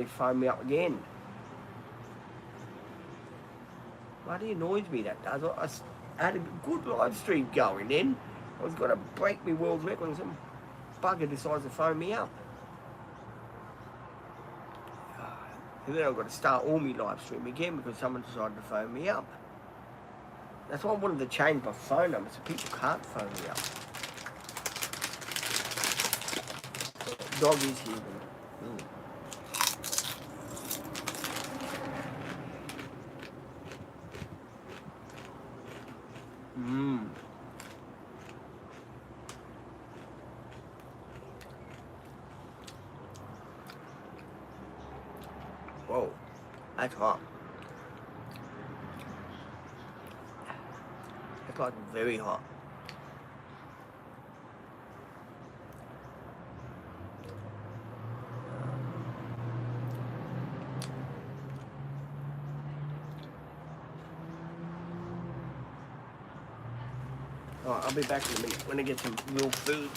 they phone me up again. Bloody annoys me, that does. I had a good live stream going then. I was going to break my world record and some bugger decides to phone me up. And then I've got to start all my live stream again because someone decided to phone me up. That's why I wanted to change my phone number so people can't phone me up. Dog is here. Mmm. Whoa, that's hot. That's like very hot. Alright, I'll be back in a minute when I get some real food.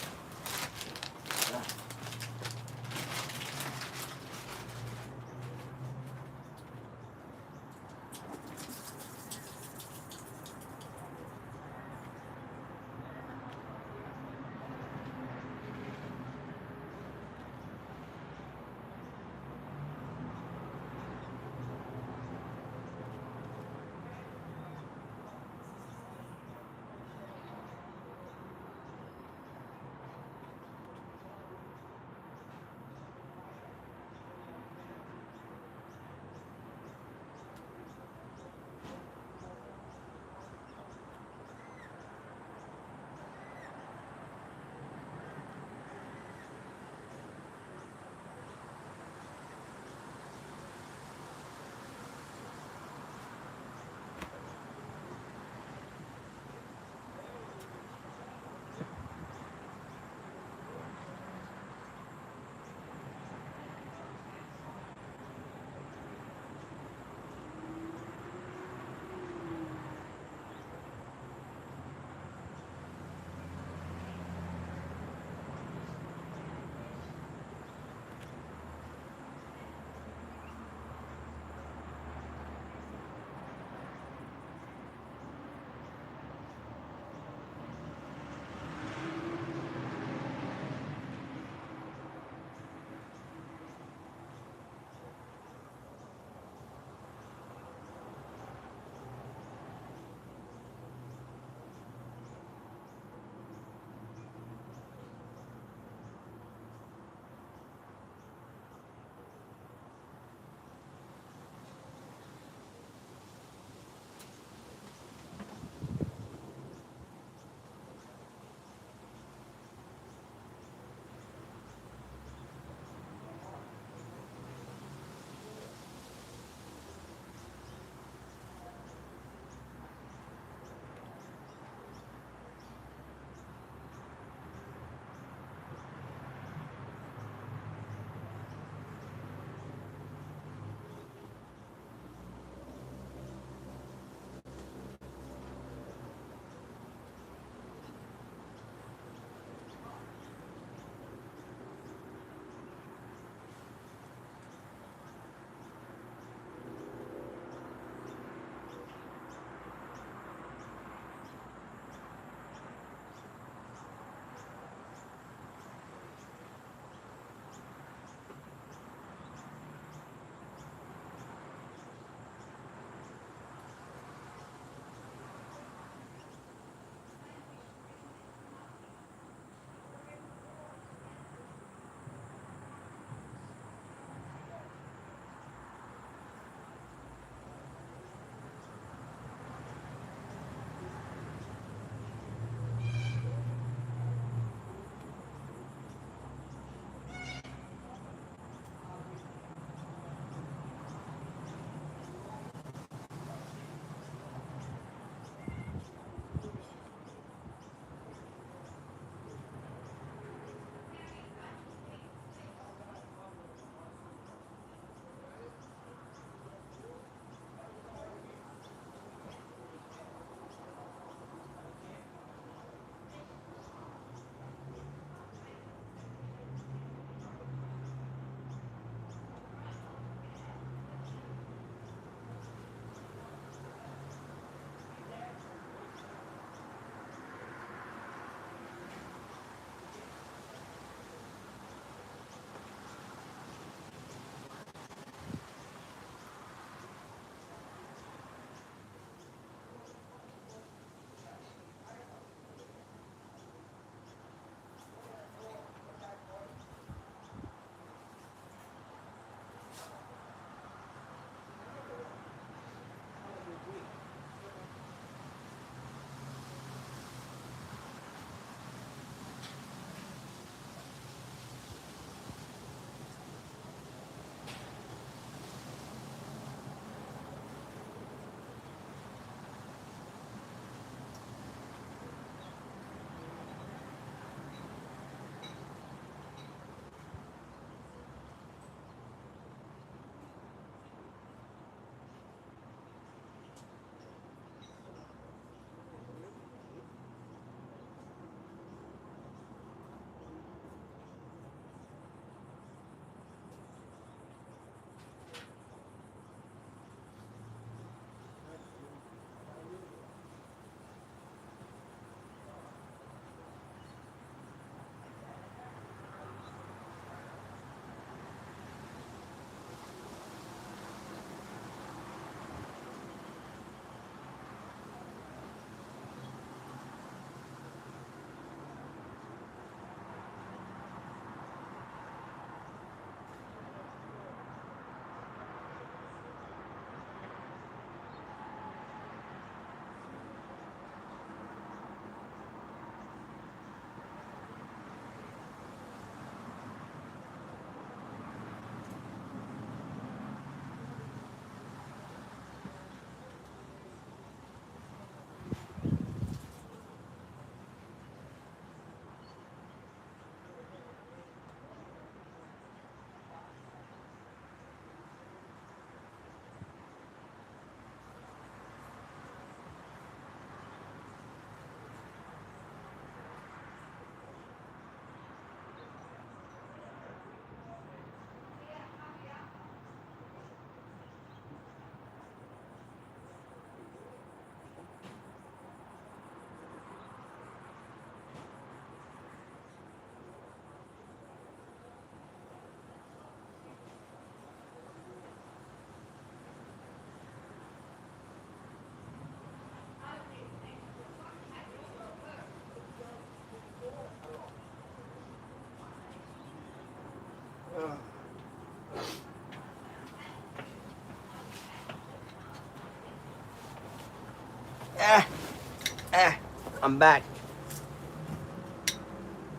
I'm back.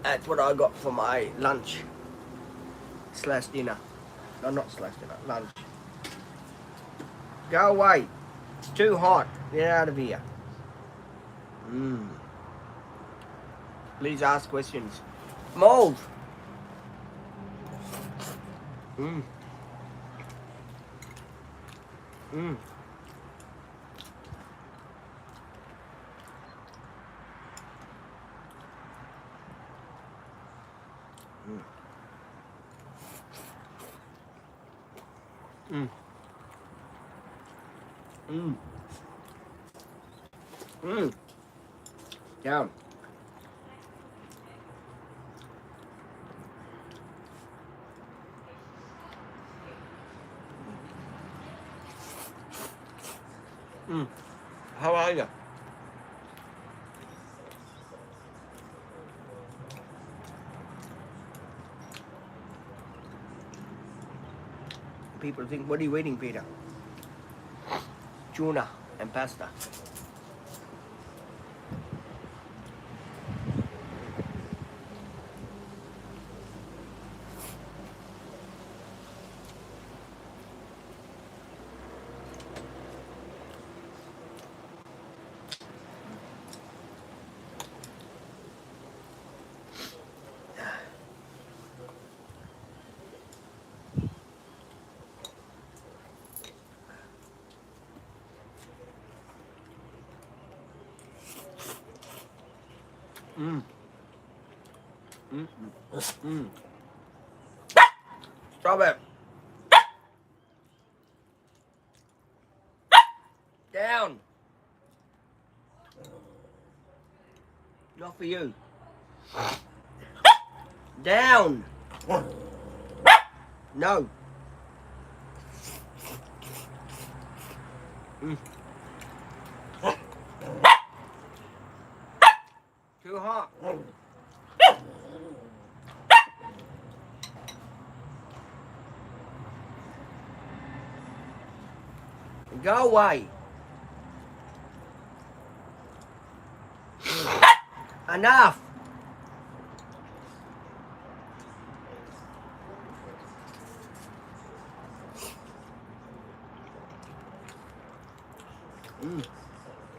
That's what I got for my lunch slash dinner. No, not slash dinner, lunch. Go away. It's too hot. Get out of here. Please ask questions. Mold. Mm. Mm. Mm. Mm. Mm. Down. Mm. How are you? People think, what are you eating, Peter? Tuna and pasta. Mm. Mm. Mm. Stop it. Down. Not for you. Down. No. Mm. Too hot. Go away. Enough.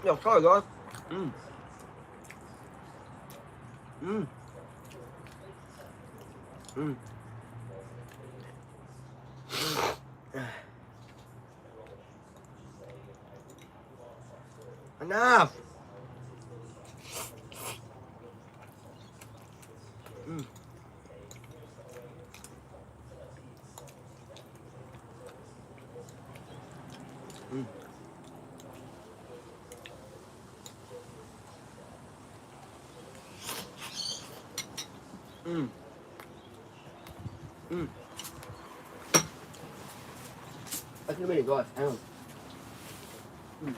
Yeah, sorry guys. Mm. Mm. Enough. Mm. Mm. Mm. Mm. Wait a minute, guys. Hang on. Mm.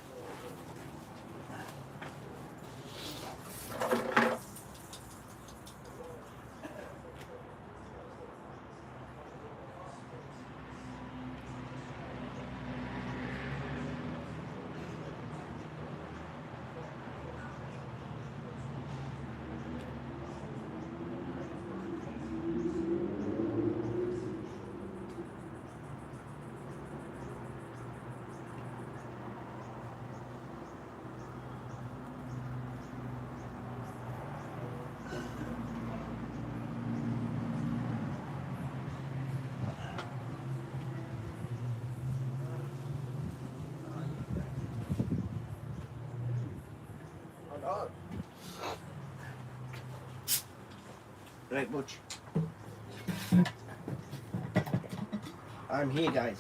Oh, right, Butch. I'm here, guys.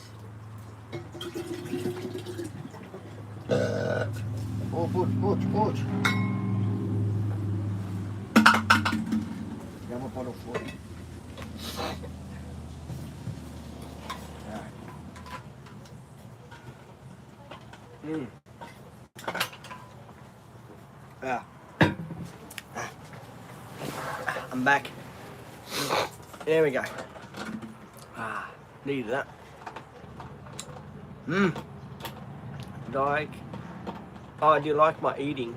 Oh, Butch. Grab a bottle for you. Alright. Mm. Ah. I'm back. There we go. Needed that. Like Oh, do you like my eating?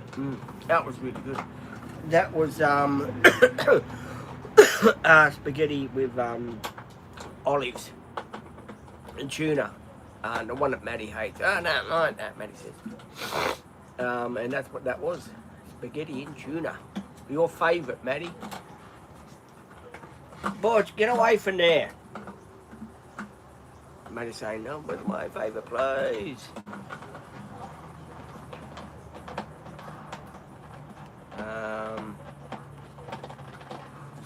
That was really good. That was spaghetti with olives and tuna. The one that Maddie hates. Oh, no, I like that, Maddie says. And that's what that was. Spaghetti and tuna. Your favourite, Maddie. Butch, get away from there. Maddie's saying, no, what's my favourite place?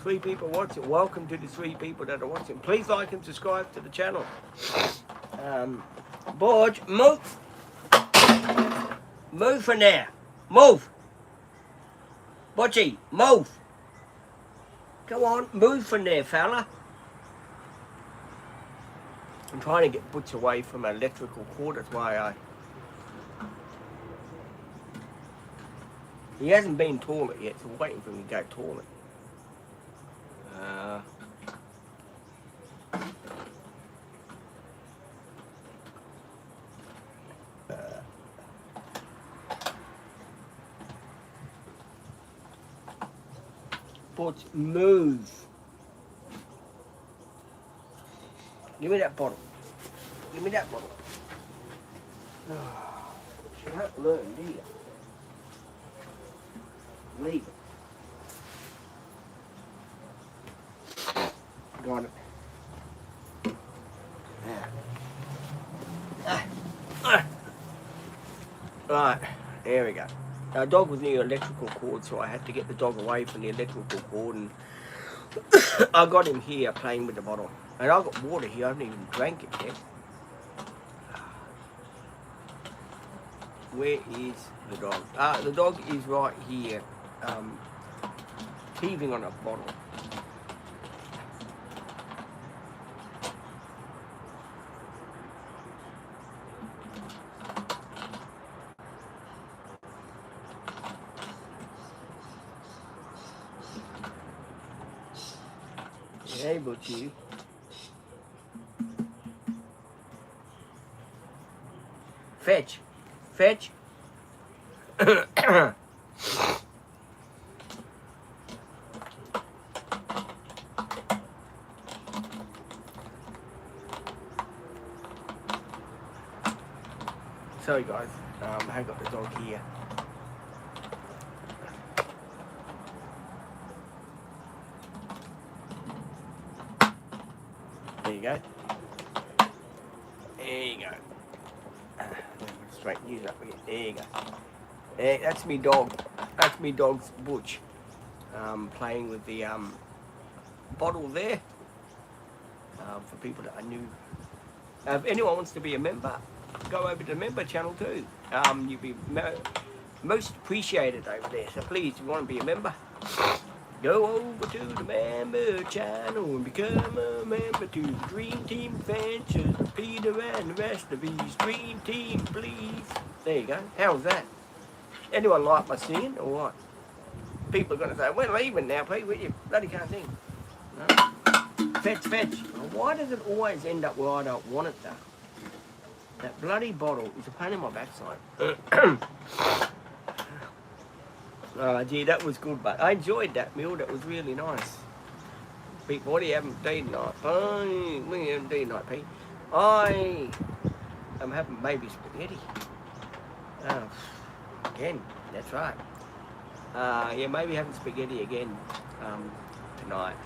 Three people watching. Welcome to the 3 people that are watching. Please like and subscribe to the channel. Butch, move. Move from there. Move. Butchie, move. Go on, move from there, fella. I'm trying to get Butch away from an electrical cord. That's why he hasn't been toilet yet, so we're waiting for him to go toilet. Butch, move. Give me that bottle. Give me that bottle. You don't learn, do you? Leave it. Got it. Right, there we go. Our dog was near electrical cord, so I had to get the dog away from the electrical cord, and I got him here playing with the bottle. And I got water here, I haven't even drank it yet. Where is the dog? The dog is right here, heaving on a bottle. Hey, Butchie. Fetch. Fetch. Sorry guys, I got the dog here. There you go. There you go. Straighten you up again. There you go. There, that's me dog. That's me dog's Butch. Playing with the bottle there. For people that are new. If anyone wants to be a member, go over to the member channel too. You'll be most appreciated over there. So please, if you want to be a member, go over to the member channel and become a member to the Dream Team Adventures. Peter and the rest of his Dream Team, please. There you go. How's that? Anyone like my singing or what? People are going to say, we're leaving now, Pete. You bloody can't sing. No? Fetch, fetch. Why does it always end up where I don't want it though? That bloody bottle is a pain in my backside. Oh, gee, that was good, but I enjoyed that meal. That was really nice. Pete, what are you having for tea tonight? Oh, what are you having for tea tonight, Pete? I am having baby spaghetti. Oh, again, that's right. Yeah, maybe having spaghetti again tonight.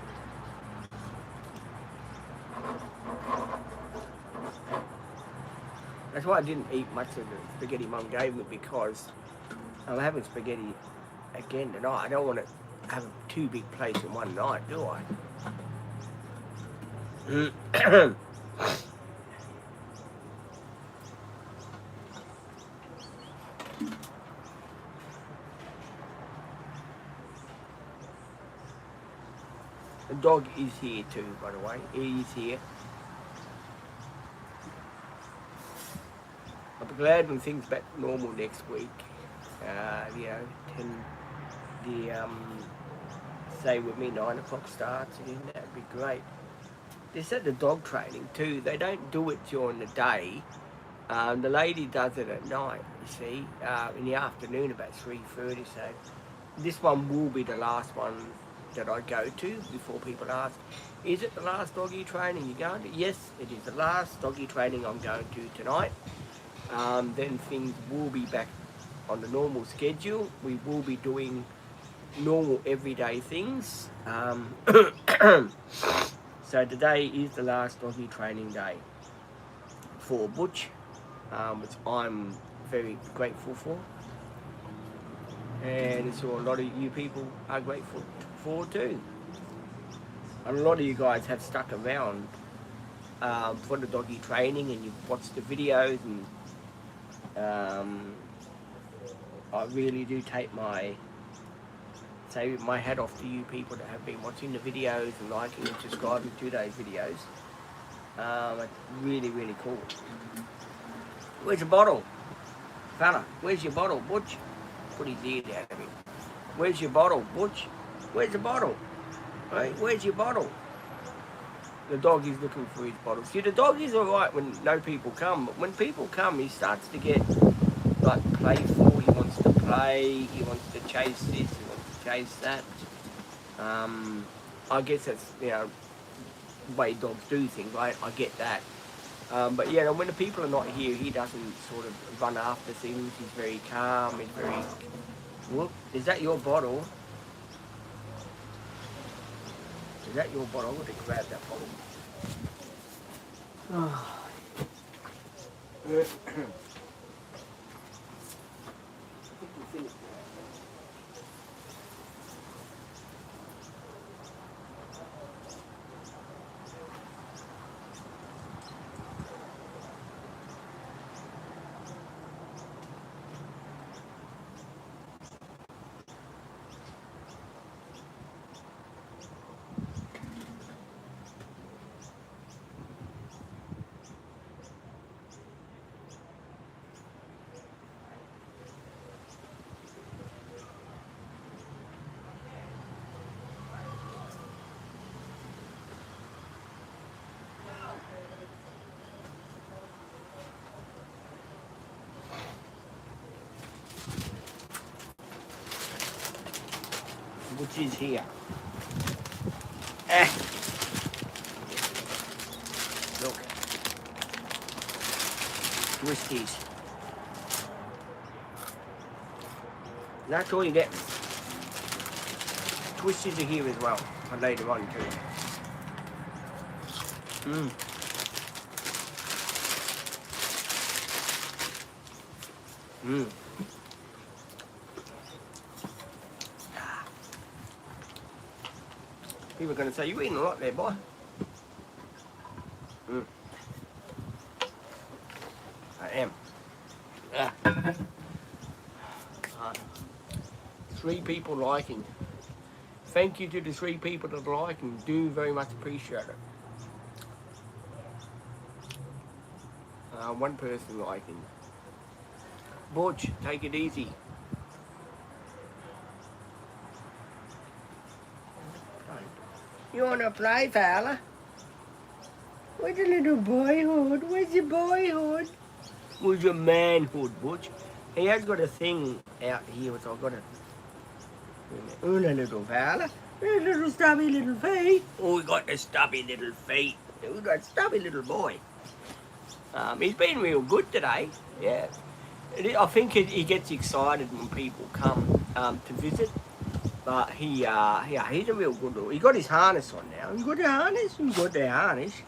That's why I didn't eat much of the spaghetti Mum gave me, because I'm having spaghetti again tonight. I don't want to have 2 big plates in one night, do I? The dog is here too, by the way. He is here. I'll be glad when things back to normal next week. You know, say with me 9 o'clock starts again. That'd be great. They said the dog training too. They don't do it during the day. The lady does it at night, you see, in the afternoon about 3:30. So this one will be the last one that I go to before people ask, is it the last doggy training you're going to? Yes, it is the last doggy training I'm going to tonight. Then things will be back on the normal schedule. We will be doing normal everyday things. So today is the last doggy training day for Butch, which I'm very grateful for, and I'm sure a lot of you people are grateful for too. And a lot of you guys have stuck around for the doggy training, and you've watched the videos, and I really do take my hat off to you people that have been watching the videos and liking and subscribing to those videos. It's really, really cool. Where's the bottle? Fella, where's your bottle, Butch? Put his ear down a bit. Where's your bottle, Butch? Where's the bottle? Right, where's your bottle? The dog is looking for his bottle. See, the dog is alright when no people come, but when people come, he starts to get like playful. He wants to play, he wants to chase this, he wants to chase that. I guess that's, you know, the way dogs do things, right? I get that. But yeah, when the people are not here, he doesn't sort of run after things. He's very calm, he's very... Whoop, is that your bottle? Is that your bottle? I'm going to grab that bottle. Oh. Which is here. Look. Twisties. That's all you get. Twisties are here as well, and later on too. People are going to say, you eating a lot there, boy. I am. 3 people liking. Thank you to the 3 people that like and do very much appreciate it. 1 person liking. Butch, take it easy. You wanna play, fella? Where's the little boyhood? Where's your boyhood? Where's your manhood, Butch? He has got a thing out here which I've got to... Oh, the little fella. The little stubby little feet. Oh, we got the stubby little feet. We got stubby little boy. He's been real good today. Yeah. I think he gets excited when people come to visit. But he's a real good little... He got his harness on now. You got the harness? You got the harness.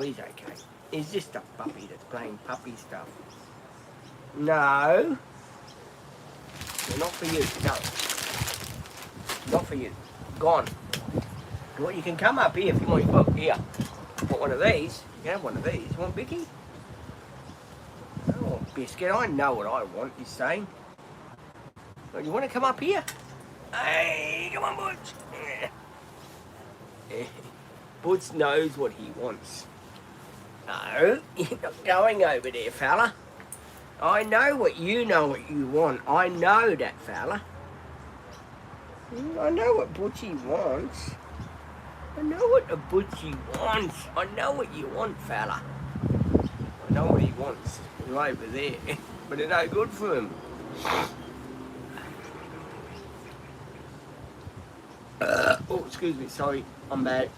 He's okay. He's just a puppy that's playing puppy stuff. No. Not for you. No. Not for you. Gone. Well, you can come up here if you want. Look, here. Want one of these? You can have one of these. You want Bicky? I want biscuit. I know what I want, he's saying. Well, you want to come up here? Hey, come on, Butch. Butch knows what he wants. No, you're not going over there, fella. I know what you want. I know that, fella. I know what Butchie wants. I know what the Butchie wants. I know what you want, fella. I know what he wants. wants. Right over there. But they're no good for him. Oh, excuse me, sorry, I'm bad.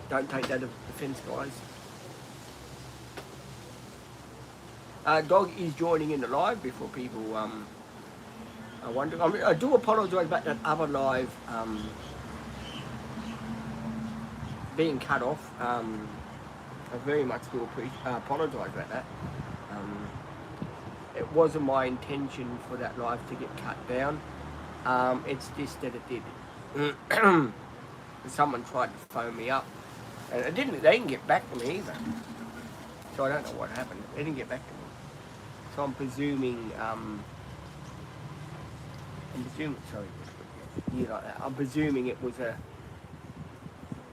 Don't take that as offence, guys. Dog is joining in the live before people are wondering. I mean, I do apologise about that other live being cut off. I very much do apologise about that. It wasn't my intention for that live to get cut down. It's just that it did. Someone tried to phone me up, and they didn't get back to me either. So I don't know what happened. They didn't get back to me. So I'm presuming, sorry, you like that. I'm presuming it was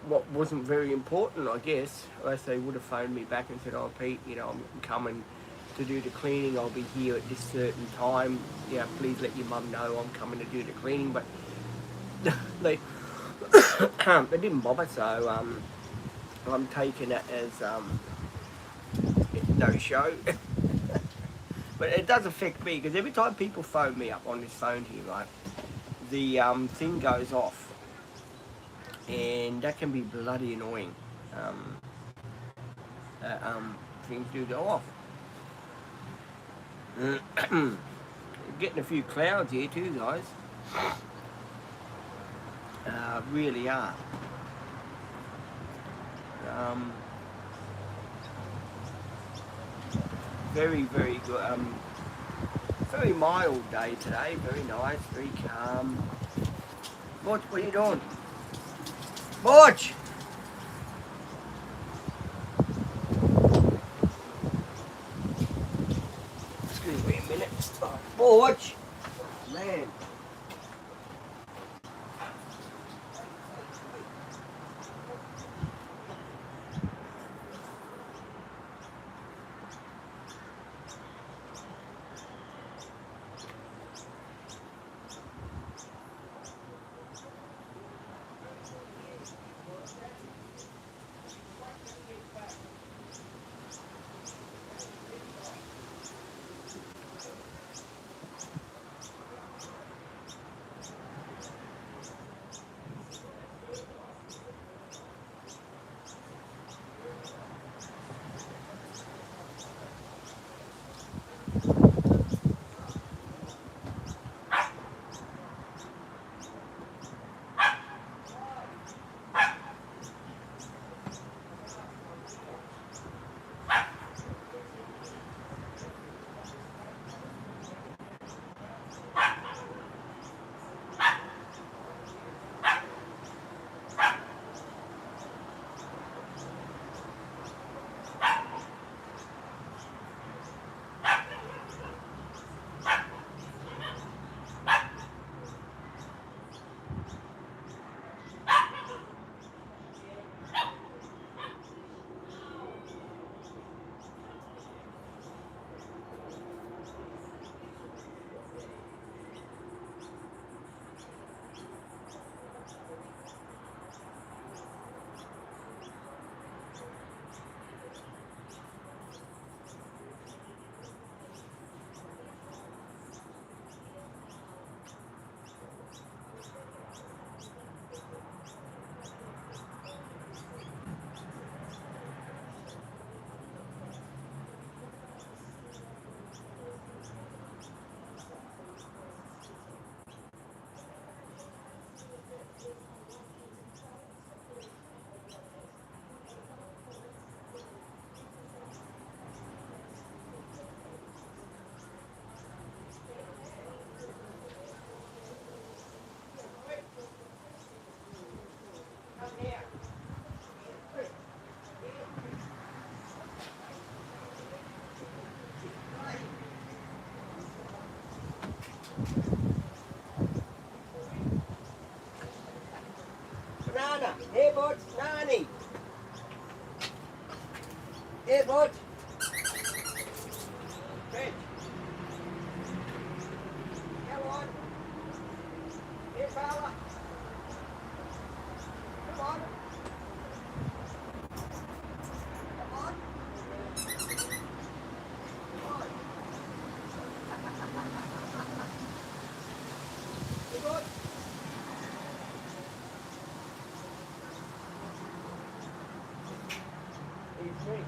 what wasn't very important, I guess. Unless they would have phoned me back and said, "Oh, Pete, I'm coming to do the cleaning. I'll be here at this certain time. Yeah, please let your mum know I'm coming to do the cleaning." But they didn't bother, so I'm taking it as no show. But it does affect me, because every time people phone me up on this phone here, right, the thing goes off, and that can be bloody annoying. Things do go off. Getting a few clouds here too, guys. Really are. Very, very good. Very mild day today. Very nice. Very calm. Butch, what are you doing? Butch! Excuse me a minute. Butch! Man.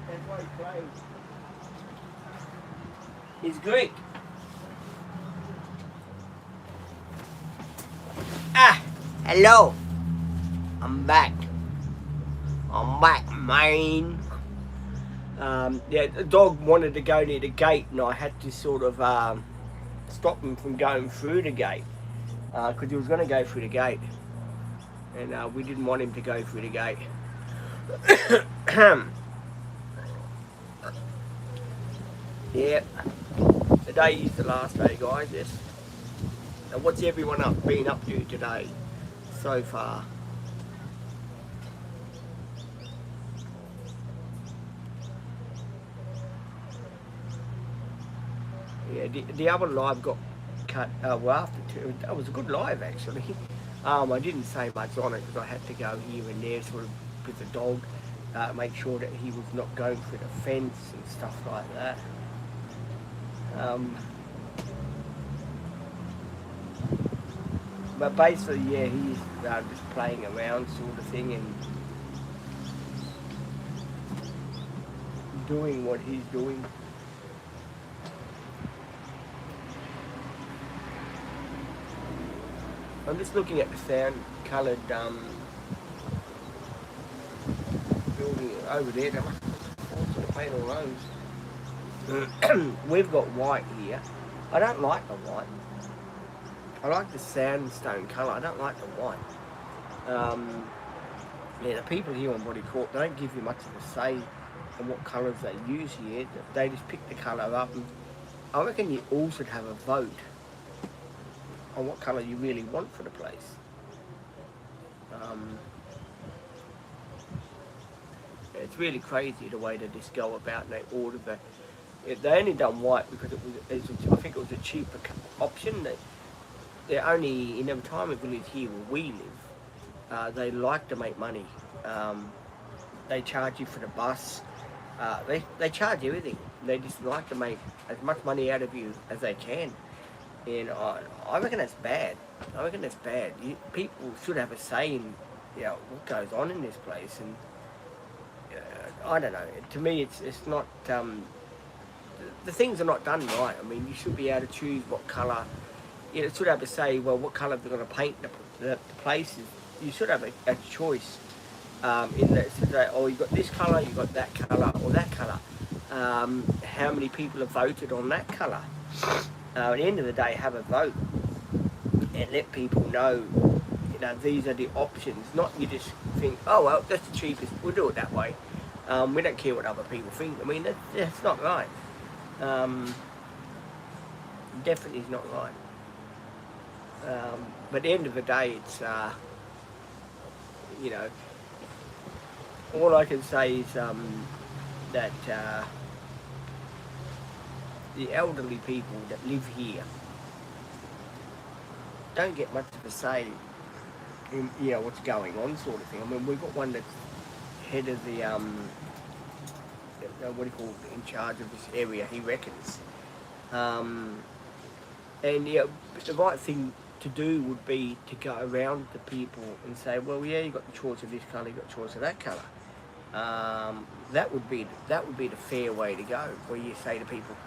That's why he's playing. He's Greek. Ah, hello. I'm back. I'm back, man. Yeah, the dog wanted to go near the gate, and I had to sort of stop him from going through the gate because he was going to go through the gate, and we didn't want him to go through the gate. Yeah, the day is the last day, guys. Yes. And what's everyone been up to today so far? Yeah, the other live got cut. Well, after two, that was a good live actually. I didn't say much on it because I had to go here and there, sort of with the dog, make sure that he was not going through the fence and stuff like that. But basically, yeah, he's just playing around sort of thing and doing what he's doing. I'm just looking at the sand-coloured building over there. They must have paint all those. We've got white here. I don't like the white. I like the sandstone colour. I don't like the white. Yeah, the people here on Body Court don't give you much of a say in what colours they use here. They just pick the colour up. And I reckon you all should have a vote on what colour you really want for the place. It's really crazy the way they just go about and they order they only done white because I think it was a cheaper option. They're only in the retirement village here where we live. They like to make money. They charge you for the bus. They charge everything. They just like to make as much money out of you as they can. And I reckon that's bad. I reckon that's bad. People should have a say in what goes on in this place. And I don't know. To me, it's not. The things are not done right. I mean, you should be able to choose what colour. You should have a say. Well, what colour they're going to paint the places. You should have a choice. In that, so oh, you got this colour, you got that colour, or that colour. How many people have voted on that colour? At the end of the day, have a vote and let people know, these are the options. Not you just think, oh well, that's the cheapest. We'll do it that way. We don't care what other people think. I mean, that's not right. Definitely is not right. But at the end of the day, it's all I can say is that the elderly people that live here don't get much of a say in what's going on, sort of thing. I mean, we've got one that's head of the what do you call it, in charge of this area, he reckons. And the right thing to do would be to go around to people and say, well, yeah, you got the choice of this colour, you got the choice of that colour. That would be the fair way to go, where you say to people,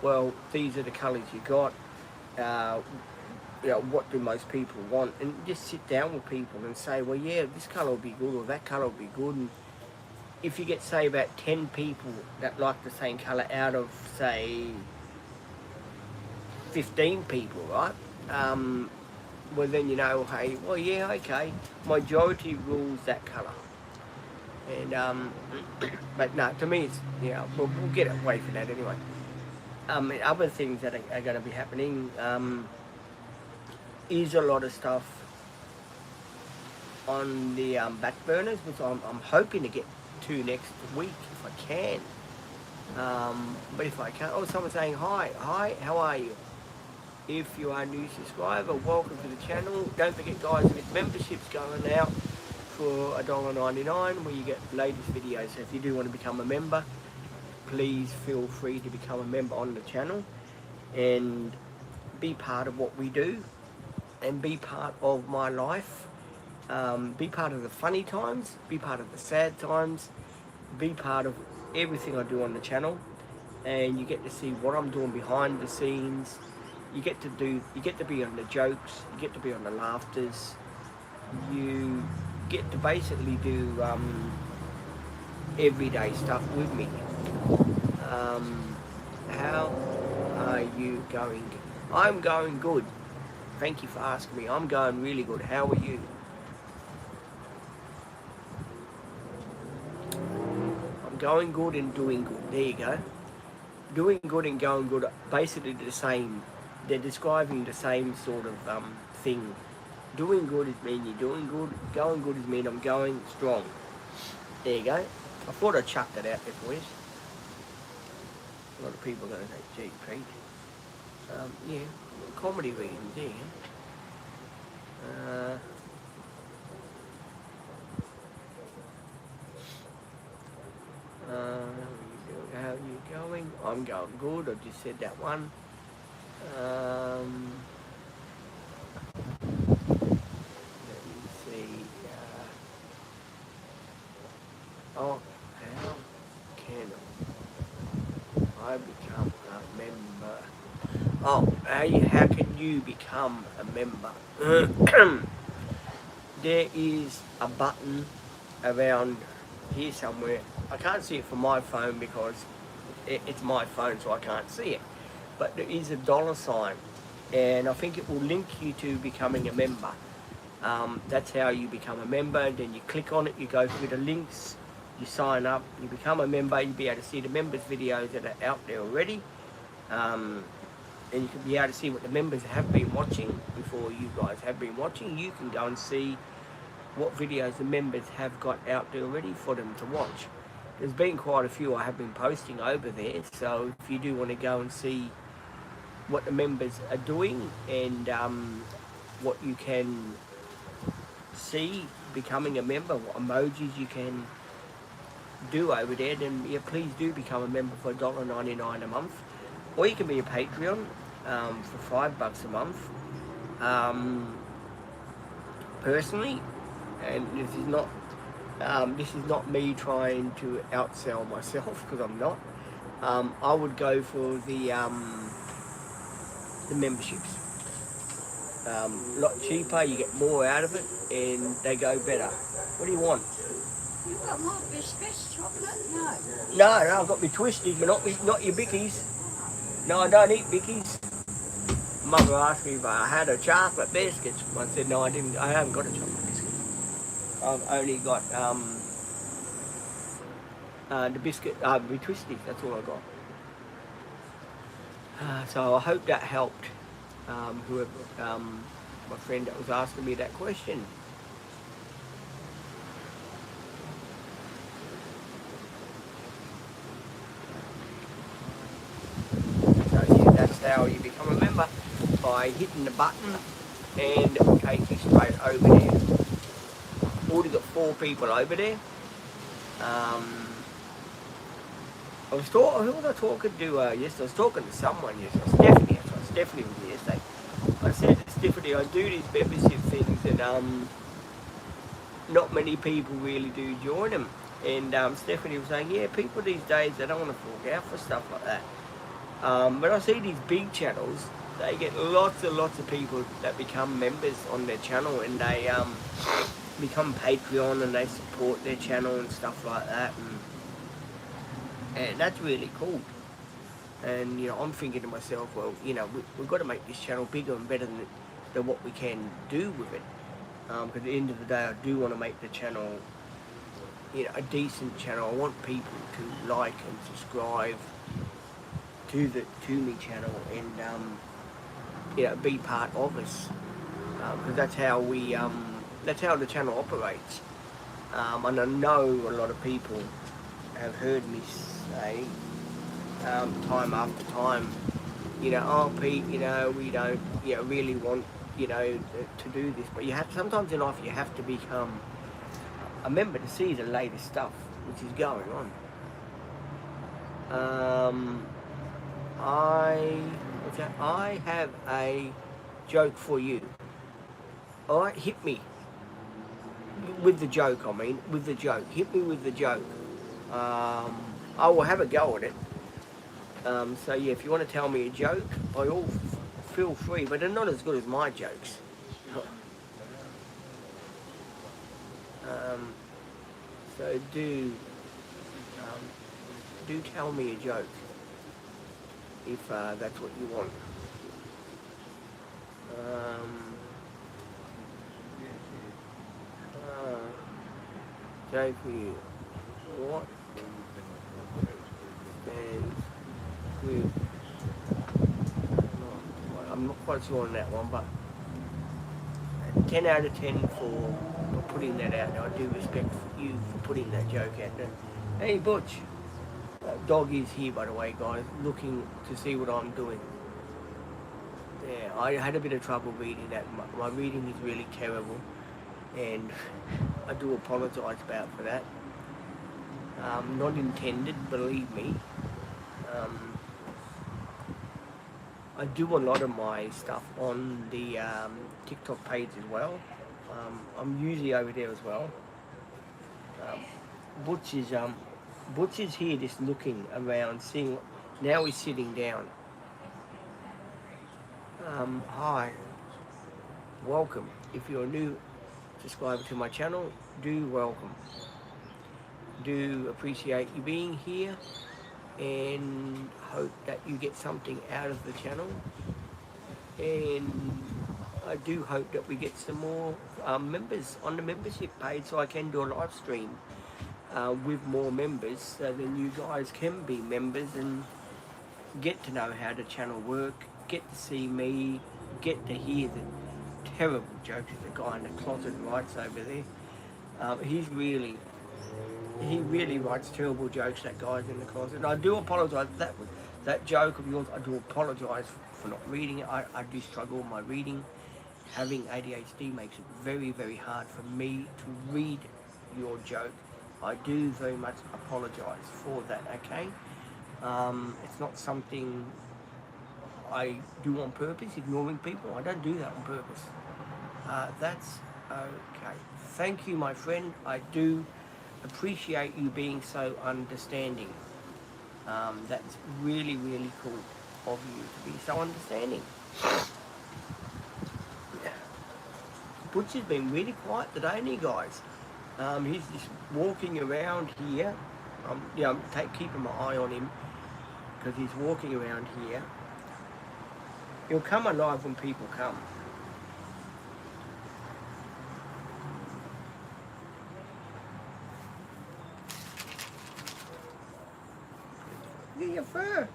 well, these are the colours you got. What do most people want? And just sit down with people and say, well, yeah, this colour will be good, or that colour will be good. And if you get, say, about 10 people that like the same colour out of, say, 15 people, right? Well, then hey, well, yeah, okay, majority rules that colour. And but no, to me, it's we'll get away from that anyway. Other things that are going to be happening is a lot of stuff on the back burners, which I'm hoping to get to next week if I can. But if I can't, someone's saying hi, how are you? If you are a new subscriber, welcome to the channel. Don't forget, guys, there's memberships going out for $1.99 where you get latest videos. So if you do want to become a member, please feel free to become a member on the channel and be part of what we do and be part of my life. Be part of the funny times, be part of the sad times, be part of everything I do on the channel, and you get to see what I'm doing behind the scenes. You get to be on the jokes, you get to be on the laughters, you get to basically do everyday stuff with me. How are you going? I'm going good. Thank you for asking me. I'm going really good. How are you? I'm going good and doing good. There you go. Doing good and going good are basically the same. They're describing the same sort of thing. Doing good is mean you're doing good. Going good is mean I'm going strong. There you go. I thought I'd chuck that out there for you. A lot of people are going to say, gee, Pete. Yeah, comedy readings, there you go. How are you going? I'm going good. I just said that one. Let me see. Oh, how can I become a member? Oh, how can you become a member? There is a button around here somewhere. I can't see it from my phone because it's my phone, so I can't see it. But there is a $sign, and I think it will link you to becoming a member. That's how you become a member. Then you click on it, you go through the links, you sign up, you become a member. You'll be able to see the members' videos that are out there already. And you can be able to see what the members have been watching before you guys have been watching. You can go and see what videos the members have got out there already for them to watch. There's been quite a few I have been posting over there, so if you do want to go and see what the members are doing and what you can see becoming a member, what emojis you can do over there, then yeah, please do become a member for $1.99 a month, or you can be a Patreon for $5 a month. Personally, and this is not me trying to outsell myself because I'm not. I would go for the memberships. A lot cheaper, you get more out of it, and they go better. What do you want? You got more biscuits, chocolate? No. No, I've got my twisties, but not your bickies. No, I don't eat bickies. Mother asked me if I had a chocolate biscuits. I said no, I didn't. I haven't got a chocolate biscuit. I've only got the biscuit, my twisties. That's all I got. So I hope that helped. Whoever, my friend that was asking me that question. So yeah, that's how you become a member, by hitting the button, and it will take you straight over there. Already got 4 people over there. Who was I talking to yesterday? I was talking to someone yesterday. Stephanie, that's right. Stephanie was here yesterday. I said to Stephanie, I do these membership things, and not many people really do join them. And Stephanie was saying, yeah, people these days, they don't want to fork out for stuff like that. But I see these big channels, they get lots and lots of people that become members on their channel, and they become Patreon, and they support their channel and stuff like that. And that's really cool. And I'm thinking to myself, well, we've got to make this channel bigger and better than what we can do with it. Because at the end of the day, I do want to make the channel, a decent channel. I want people to like and subscribe to me channel, and be part of us. Because that's how the channel operates. And I know a lot of people have heard me say time after time, oh Pete, we don't really want to do this, but sometimes in life you have to become a member to see the latest stuff which is going on. I have a joke for you. Alright, hit me with the joke. Hit me with the joke. I will have a go at it. So yeah, if you want to tell me a joke, by all feel free, but they're not as good as my jokes. So do tell me a joke if that's what you want. Joke for you. What? And with, I'm not quite sure on that one, but 10 out of 10 for putting that out there. I do respect you for putting that joke out there. Hey Butch, dog is here by the way guys, looking to see what I'm doing. Yeah, I had a bit of trouble reading that. My reading is really terrible and I do apologise for that. Not intended, believe me. I do a lot of my stuff on the TikTok page as well. I'm usually over there as well. Butch is here just looking around, seeing. Now he's sitting down. Hi, welcome. If you're a new subscriber to my channel, do welcome. Do appreciate you being here and hope that you get something out of the channel, and I do hope that we get some more members on the membership page so I can do a live stream with more members, so then you guys can be members and get to know how the channel works, get to see me, get to hear the terrible jokes that the guy in the closet writes over there. He really writes terrible jokes, that guy's in the closet. And I do apologise, that joke of yours, I do apologise for not reading it. I do struggle with my reading. Having ADHD makes it very, very hard for me to read your joke. I do very much apologise for that, okay? It's not something I do on purpose, ignoring people. I don't do that on purpose. That's okay. Thank you, my friend. I do appreciate you being so understanding. That's really, really cool of you to be so understanding. Butch has been really quiet today, hasn't he, guys? He's just walking around here. Yeah, I'm keeping my eye on him because he's walking around here. He'll come alive when people come. Get your fur.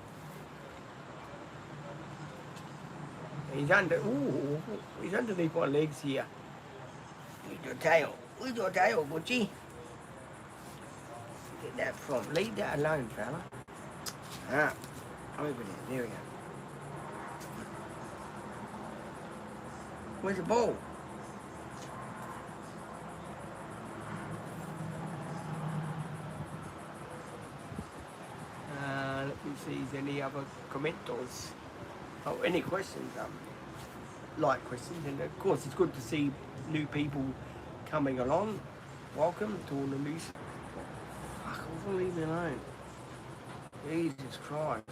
He's he's underneath my legs here. With your tail. With your tail, Butchie. Get that from. Leave that alone, fella. Over there. There we go. Where's the ball? Let me see if there's any other commenters. Oh, any questions? Like questions, and of course it's good to see new people coming along. Welcome to all the new. Fuck, leave me alone. Jesus Christ.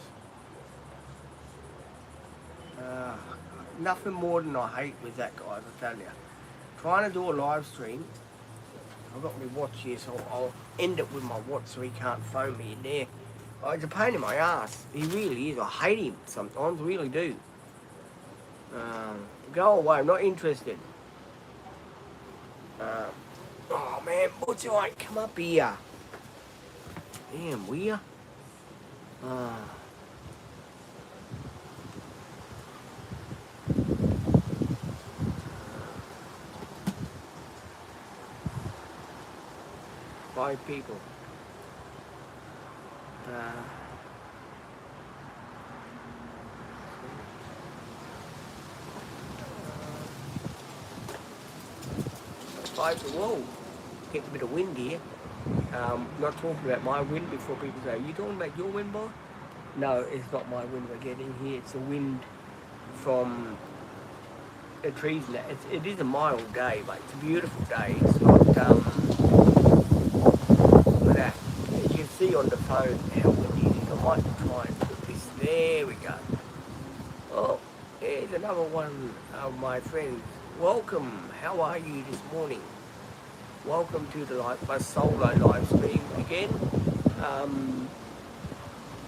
Nothing more than I hate with that, guys, I tell you. Trying to do a live stream. I've got my watch here, so I'll end it with my watch so he can't phone me in there. Oh, it's a pain in my ass. He really is. I hate him sometimes, I really do. Go away, I'm not interested. Oh man, Butch, alright, come up here. Damn, will ya? Five people. Whoa, getting a bit of wind here. Not talking about my wind before people say, you talking about your wind, boy? No, it's not my wind we're getting here. It's the wind from the trees. It is a mild day, but it's a beautiful day. It's not, as you can see on the phone, how might try and put this. There we go. Oh, here's another one of my friends. Welcome. How are you this morning? Welcome to the my solo live stream again.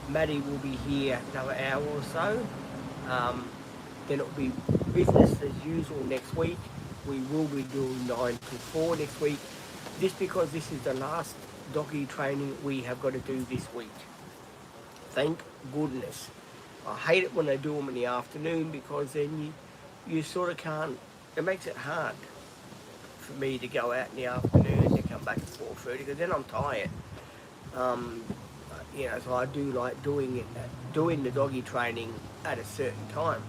Maddie will be here another hour or so. Then it'll be business as usual next week. We will be doing 9 to 4 next week, just because this is the last doggy training we have got to do this week. Thank goodness. I hate it when they do them in the afternoon, because then you sort of can't, it makes it hard for me to go out in the afternoon and come back at 4:30, because then I'm tired. So I do like doing the doggy training at a certain time.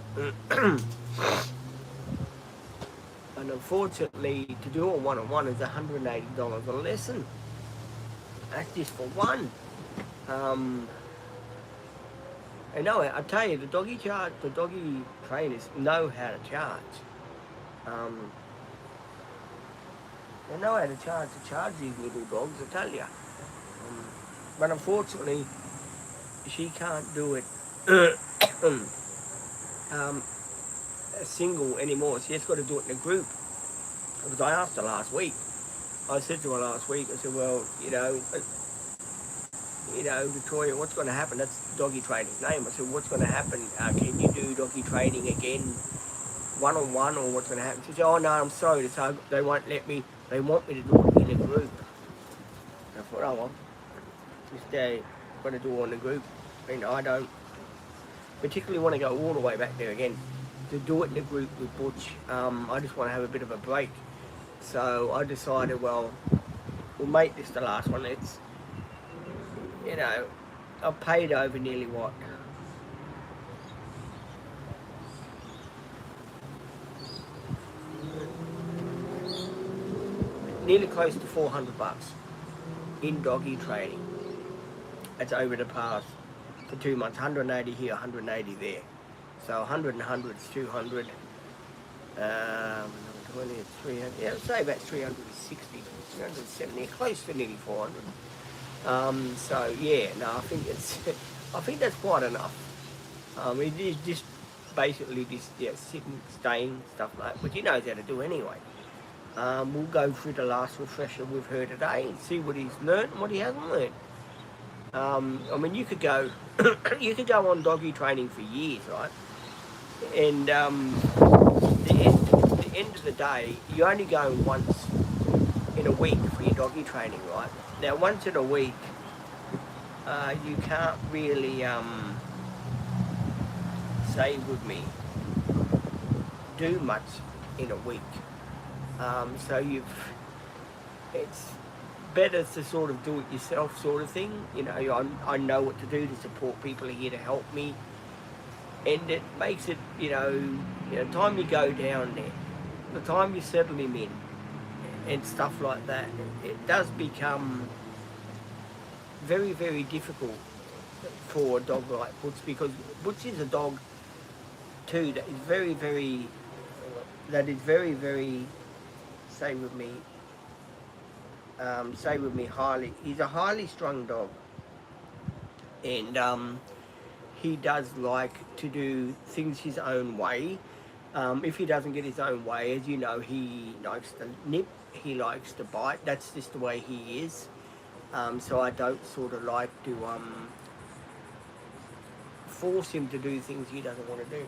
And unfortunately, to do a one-on-one is $180 a lesson. That's just for one. I know, I tell you, the doggy trainers know how to charge. They know how to charge these little dogs, I tell you. But unfortunately, she can't do it single anymore. She has got to do it in a group. Because I asked her last week. I said to her last week, I said, well, Victoria, what's going to happen? That's doggy trainer's name. I said, what's going to happen? Can you do doggy training again, one-on-one, or what's going to happen? She said, oh no, I'm sorry, they won't let me. They want me to do it in a group. I thought, oh well, just got to do it in a group. I don't particularly want to go all the way back there again. To do it in a group with Butch, I just want to have a bit of a break. So I decided, well, we'll make this the last one. It's, I've paid over nearly what? Nearly close to $400 in doggy training. It's over the past for 2 months, 180 here, 180 there. So 100 and 100 is 200. 20 is 300. Yeah, I'd say about 360, 370, close to nearly 400. So yeah, no, I think that's quite enough. It is just basically this, sitting, staying, stuff like that, which he knows how to do anyway. We'll go through the last refresher with her today and see what he's learnt and what he hasn't learnt. You could go, on doggy training for years, right? And the end of the day, you only go once in a week for your doggy training, right? Now, once in a week, you can't really, say with me, do much in a week. It's better to sort of do it yourself, sort of thing. I know what to do. The support people are here to help me, and it makes it, the time you go down there, the time you settle him in, and stuff like that, it does become very, very difficult for a dog like Butch, because Butch is a dog too that is very, very, say with me, highly. He's a highly strung dog, and he does like to do things his own way. If he doesn't get his own way, as you know, he likes to nip, he likes to bite. That's just the way he is. So I don't sort of like to force him to do things he doesn't want to do.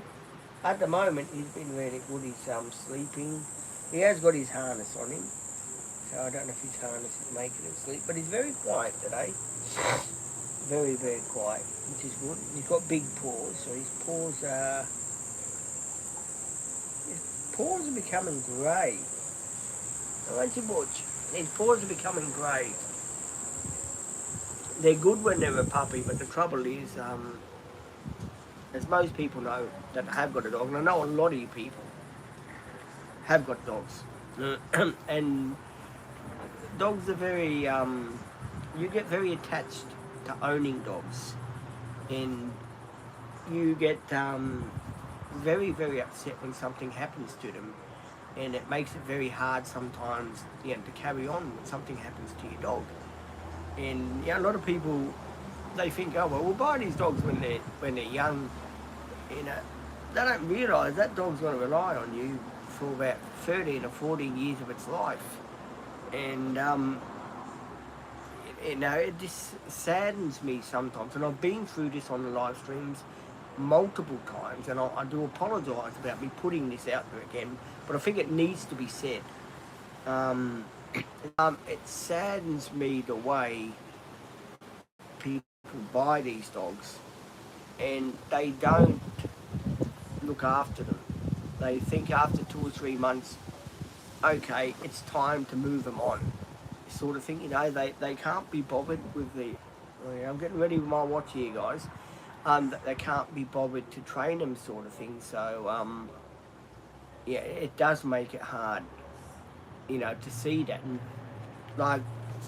At the moment, he's been really good. He's sleeping. He has got his harness on him, so I don't know if his harness is making him sleep, but he's very quiet today. Very, very quiet, which is good. He's got big paws, so his paws are becoming grey. Aren't you, Butch? His paws are becoming grey. They're good when they're a puppy, but the trouble is, as most people know that have got a dog, and I know a lot of you people have got dogs, and dogs are very, you get very attached to owning dogs, and you get very, very upset when something happens to them, and it makes it very hard sometimes, to carry on when something happens to your dog. And a lot of people they think, oh well, we'll buy these dogs when they're young. You know, they don't realise that dog's going to rely on you for about 13 or 14 years of its life, and you know, it just saddens me sometimes. And I've been through this on the live streams multiple times, and I do apologise about me putting this out there again, but I think it needs to be said. It saddens me the way people buy these dogs and they don't look after them. They think after 2 or 3 months, okay, it's time to move them on, sort of thing. You know, they can't be bothered with the, I'm getting ready with my watch here, guys. They can't be bothered to train them, sort of thing. So yeah, it does make it hard, you know, to see that. And like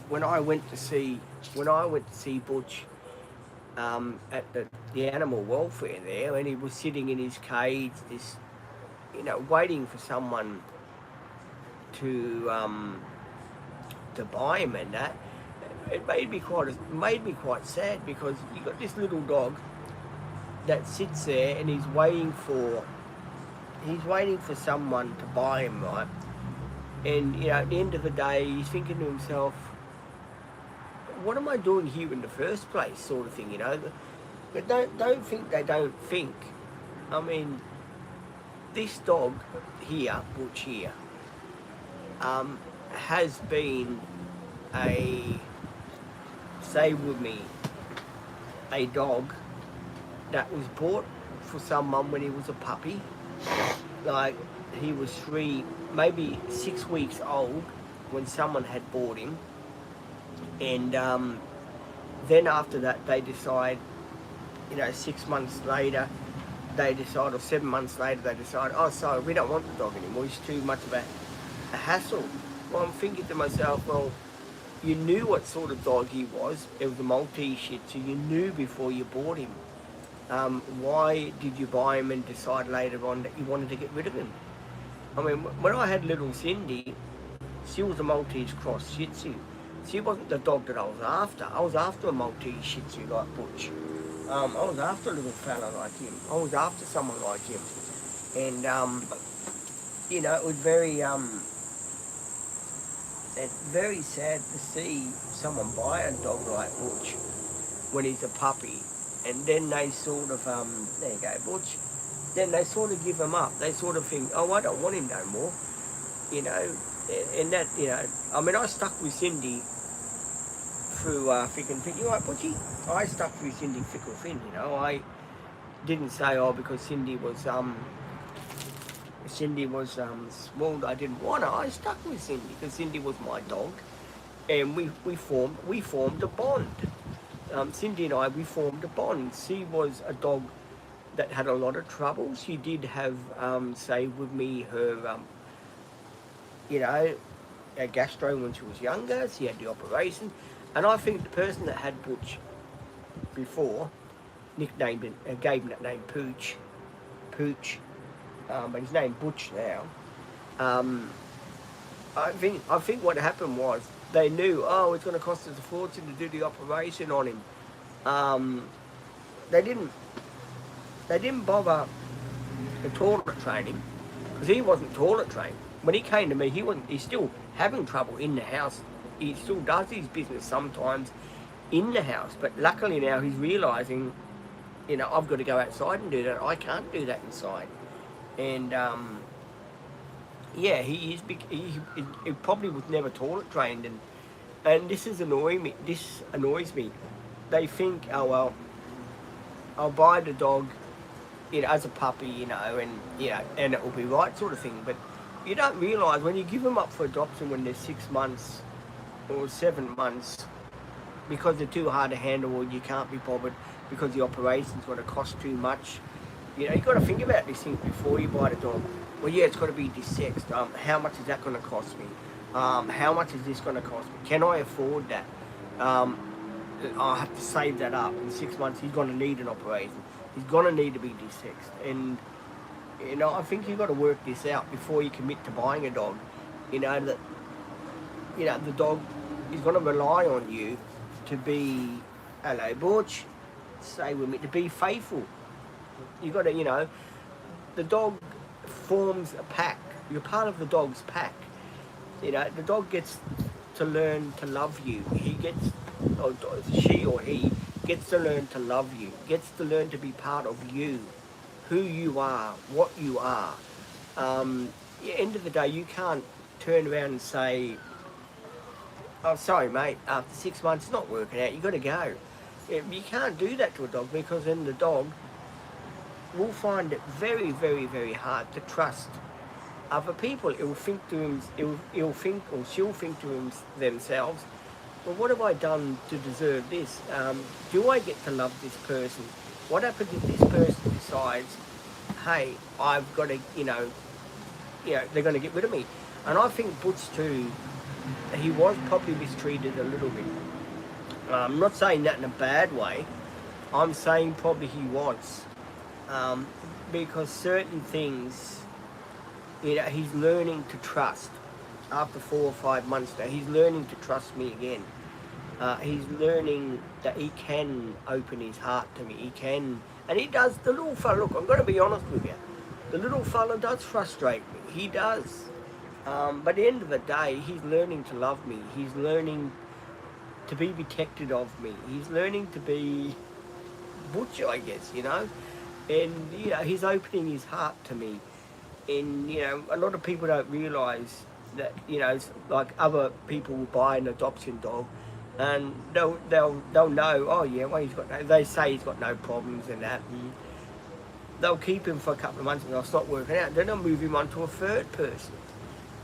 when I went to see Butch at the animal welfare there, and he was sitting in his cage, this, you know, waiting for someone to buy him, and that, it made me quite sad, because you got this little dog that sits there and he's waiting for someone to buy him, right? And you know, at the end of the day, he's thinking to himself, what am I doing here in the first place, sort of thing, you know? But don't think they don't think. I mean, this dog here, Butch here, has been say with me, a dog that was bought for someone when he was a puppy. Like, he was 3, maybe 6 weeks old when someone had bought him. And then after that, they decide, you know, 6 months later, they decide, or 7 months later, they decide, oh, sorry, we don't want the dog anymore. He's too much of a hassle. Well, I'm thinking to myself, well, you knew what sort of dog he was. It was a Maltese Shih Tzu. You knew before you bought him. Why did you buy him and decide later on that you wanted to get rid of him? I mean, when I had little Cindy, she was a Maltese cross Shih Tzu. She wasn't the dog that I was after. I was after a Maltese Shih Tzu like Butch. I was after a little fella like him. I was after someone like him. And, you know, it was very sad to see someone buy a dog like Butch when he's a puppy. And then they sort of, there you go, Butch. Then they sort of give him up. They sort of think, oh, I don't want him no more. You know, and that, you know, I mean, I stuck with Cindy through thick and thin. You know what, Butchie? I stuck with Cindy thick or thin, you know. I didn't say, oh, because Cindy was small, I didn't want her. I stuck with Cindy because Cindy was my dog. And we formed a bond. Cindy and I, we formed a bond. She was a dog that had a lot of trouble. She did have, say with me, her, you know, a gastro when she was younger. She had the operation. And I think the person that had Butch before, nicknamed it, gave him that name Pooch, but his name Butch now. I think what happened was they knew, oh, it's going to cost us a fortune to do the operation on him. They didn't bother to toilet train him, because he wasn't toilet trained. When he came to me, he's still having trouble in the house. He still does his business sometimes in the house, but luckily now he's realising, you know, I've got to go outside and do that. I can't do that inside. And yeah, he probably was never toilet trained, and this annoys me. They think, oh well, I'll buy the dog, you know, as a puppy, you know, and you know, and it will be right, sort of thing. But you don't realise when you give them up for adoption when they're 6 months or 7 months, because they're too hard to handle, or you can't be bothered because the operation's going to cost too much. You know, you've got to think about these things before you buy the dog. Well, yeah, it's got to be desexed. How much is that going to cost me? How much is this going to cost me? Can I afford that? I have to save that up. In 6 months, he's going to need an operation. He's going to need to be desexed. And, you know, I think you've got to work this out before you commit to buying a dog. You know, that, you know, the dog is going to rely on you to be hello, Butch. Stay with me. To be faithful, you got to, the dog forms a pack. You're part of the dog's pack. The dog gets to learn to love you. He gets, or she or he gets to learn to love you. Gets to learn to be part of you, who you are, what you are. At the end of the day, you can't turn around and say, "Oh, sorry, mate. After 6 months, it's not working out. You got to go." You can't do that to a dog, because then the dog will find it very, very, very hard to trust other people. It will think to him, he'll think, or she'll think to themselves, well, what have I done to deserve this? Do I get to love this person? What happens if this person decides, hey, I've got to, they're going to get rid of me? And I think Butch too, he was probably mistreated a little bit. I'm not saying that in a bad way. I'm saying probably he was. Because certain things, he's learning to trust. After 4 or 5 months now, he's learning to trust me again. He's learning that he can open his heart to me. He can, and he does. The little fella, look, I'm going to be honest with you. The little fella does frustrate me. He does. But at the end of the day, he's learning to love me. He's learning to be protected of me. He's learning to be Butcher, I guess, And, he's opening his heart to me. And, a lot of people don't realise that, it's like other people will buy an adoption dog, and they'll know, oh yeah, well, they say he's got no problems and that, and they'll keep him for a couple of months and they'll stop working out. Then they'll move him on to a third person.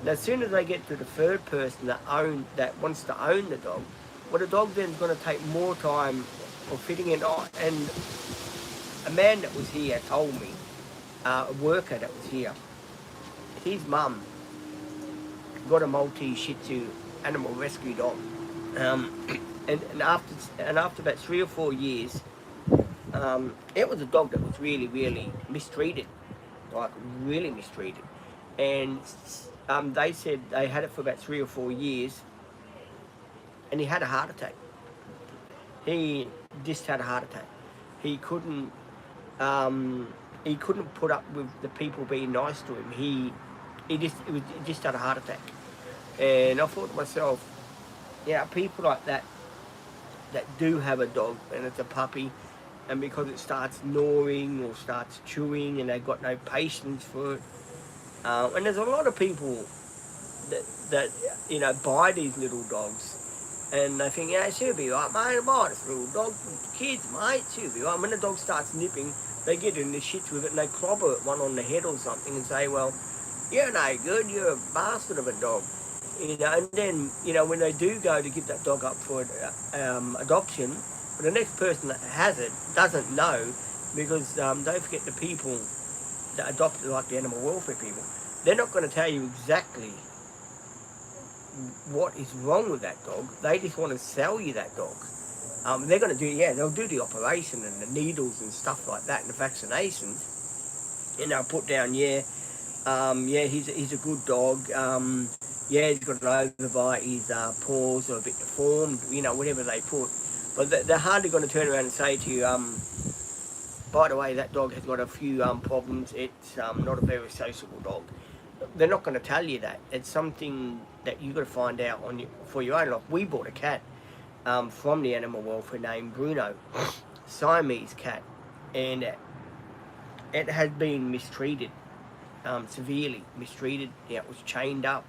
And as soon as they get to the third person that wants to own the dog, well, the dog then's going to take more time for fitting it on. And a man that was here told me, a worker that was here, his mum got a Maltese Shih Tzu animal rescue dog, and after about 3 or 4 years, it was a dog that was really, really mistreated, like really mistreated, and they said they had it for about 3 or 4 years, and he had a heart attack. He just had a heart attack. He couldn't put up with the people being nice to him. He just had a heart attack. And I thought to myself, people like that do have a dog and it's a puppy, and because it starts gnawing or starts chewing and they've got no patience for it. And there's a lot of people that buy these little dogs, and they think, she'll be right, mate, I buy this little dog for kids, mate, she'll be right. When the dog starts nipping, they get in the shits with it and they clobber one on the head or something and say, well, you're no good, you're a bastard of a dog. And then, when they do go to give that dog up for adoption, the next person that has it doesn't know, because don't forget the people that adopt it, like the animal welfare people, they're not going to tell you exactly what is wrong with that dog. They just want to sell you that dog. They're going to they'll do the operation and the needles and stuff like that and the vaccinations, and they'll put down, he's a good dog. He's got an overbite, his paws are a bit deformed, whatever they put. But they're hardly going to turn around and say to you, by the way, that dog has got a few problems, it's not a very sociable dog. They're not going to tell you that. It's something that you've got to find out for your own life. We bought a cat from the animal welfare named Bruno, Siamese cat, and it had been mistreated, severely mistreated. It was chained up.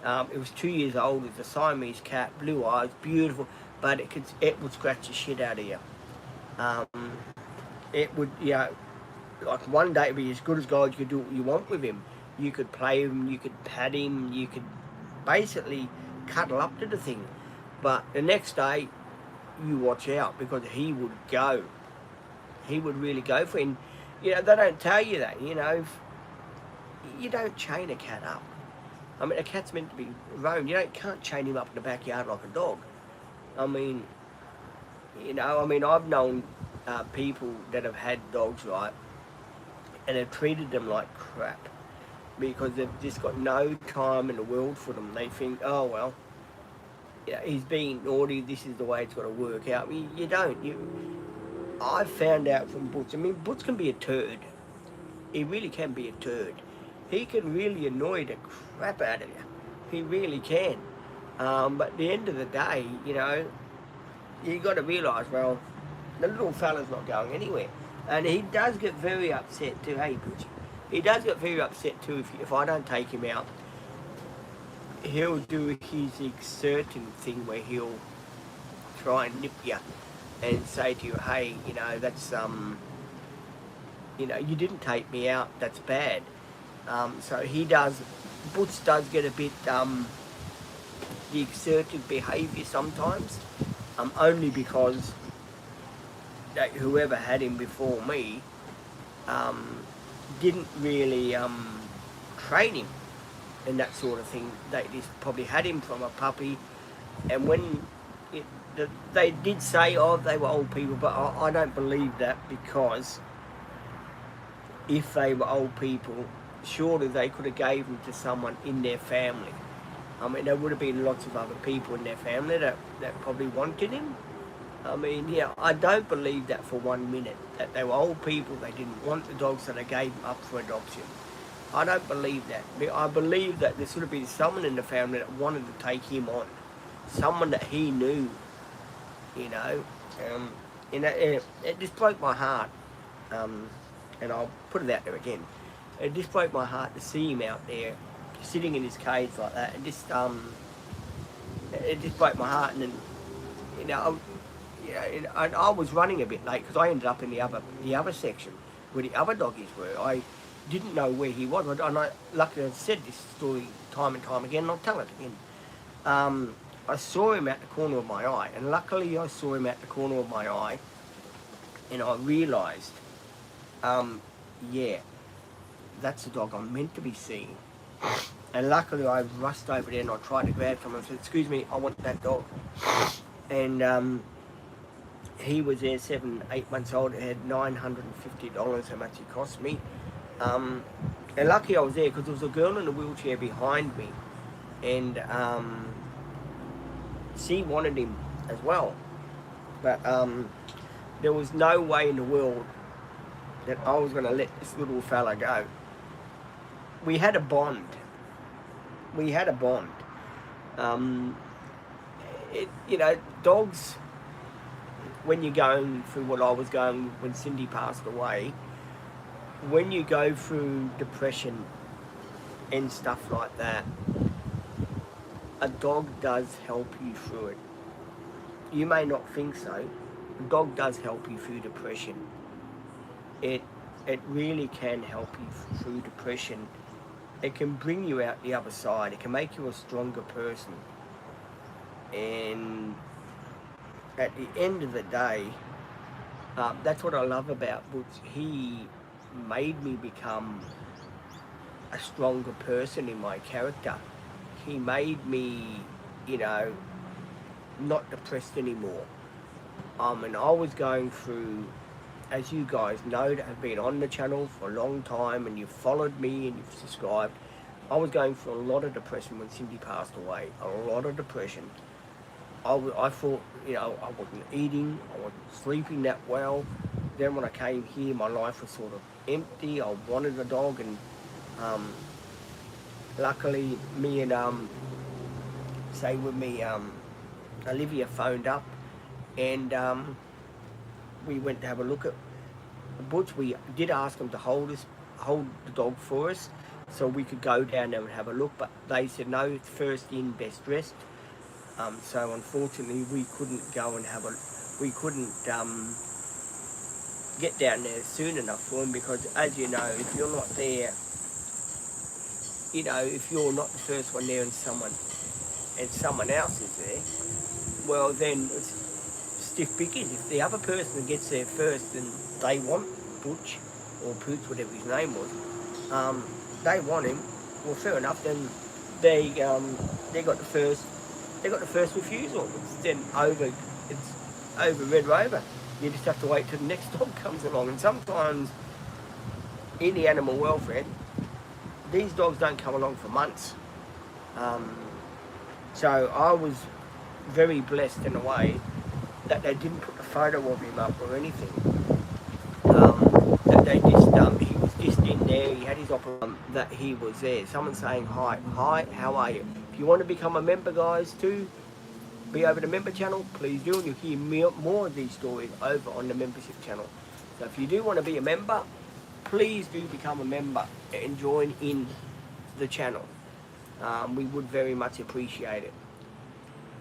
It was 2 years old. It was a Siamese cat, blue eyes, beautiful, but it would scratch the shit out of you. It would, like one day it'd be as good as gold. You could do what you want with him. You could play him, you could pat him, you could basically cuddle up to the thing. But the next day, you watch out, because he would go. He would really go for it. And, they don't tell you that, you don't chain a cat up. I mean, a cat's meant to be roamed. Can't chain him up in the backyard like a dog. I've known people that have had dogs, right, and have treated them like crap because they've just got no time in the world for them. They think, oh, well, he's being naughty, this is the way it's got to work out. You don't. I found out from Butch. I mean, Butch can be a turd. He really can be a turd. He can really annoy the crap out of you. He really can. But at the end of the day, you got to realise, well, the little fella's not going anywhere. And he does get very upset too. Hey, Butch. He does get very upset too if I don't take him out. He'll do his exerting thing where he'll try and nip you and say to you, hey, that's, you didn't take me out, that's bad. So he does, Butch does get a bit, the exertive behaviour sometimes, only because whoever had him before me didn't really train him and that sort of thing. They just probably had him from a puppy, and when they did say, oh, they were old people, but I don't believe that, because if they were old people, surely they could have gave them to someone in their family. I mean, there would have been lots of other people in their family that probably wanted him. I mean, yeah, I don't believe that for 1 minute, that they were old people, they didn't want the dog, so they gave him up for adoption. I don't believe that. I believe that there should have been someone in the family that wanted to take him on, someone that he knew, it just broke my heart, and I'll put it out there again. It just broke my heart to see him out there, sitting in his cage like that, and it just broke my heart. And then, I was running a bit late because I ended up in the other section where the other doggies were. I didn't know where he was, and luckily I've said this story time and time again, and I'll tell it again. I saw him at the corner of my eye, and luckily I saw him at the corner of my eye, and I realised, yeah, that's the dog I'm meant to be seeing. And luckily I rushed over there and I tried to grab someone and said, excuse me, I want that dog. And he was there 7-8 months old. It had $950, how much it cost me. And lucky I was there because there was a girl in a wheelchair behind me, and she wanted him as well. But there was no way in the world that I was going to let this little fella go. We had a bond. Dogs, when you're going through what I was going when Cindy passed away, when you go through depression and stuff like that, a dog does help you through it. You may not think so. A dog does help you through depression. It really can help you through depression. It can bring you out the other side. It can make you a stronger person. And at the end of the day, that's what I love about Butch. He made me become a stronger person in my character. He made me, not depressed anymore. And I was going through, as you guys know that have been on the channel for a long time and you've followed me and you've subscribed, I was going through a lot of depression when Cindy passed away. A lot of depression. I thought, I wasn't eating, I wasn't sleeping that well. Then when I came here, my life was sort of empty. I wanted a dog, and luckily me and Olivia phoned up, and we went to have a look at Butch. We did ask them to hold the dog for us so we could go down there and have a look, but they said no, it's first in, best dressed. So unfortunately we couldn't go and we couldn't get down there soon enough for him, because as you know, if you're not there, if you're not the first one there and someone else is there, well then it's stiff pickings. If the other person gets there first and they want Butch or Pooch, whatever his name was, they want him, well fair enough, then they got the first refusal. It's over Red Rover. You just have to wait till the next dog comes along. And sometimes in the animal welfare, these dogs don't come along for months. So I was very blessed in a way that they didn't put a photo of him up or anything. That they just he was just in there. He had his that he was there. Someone saying hi, how are you? If you want to become a member, guys, too, be over the member channel. Please do, and you'll hear more of these stories over on the membership channel. So if you do want to be a member, please do become a member and join in the channel. We would very much appreciate it.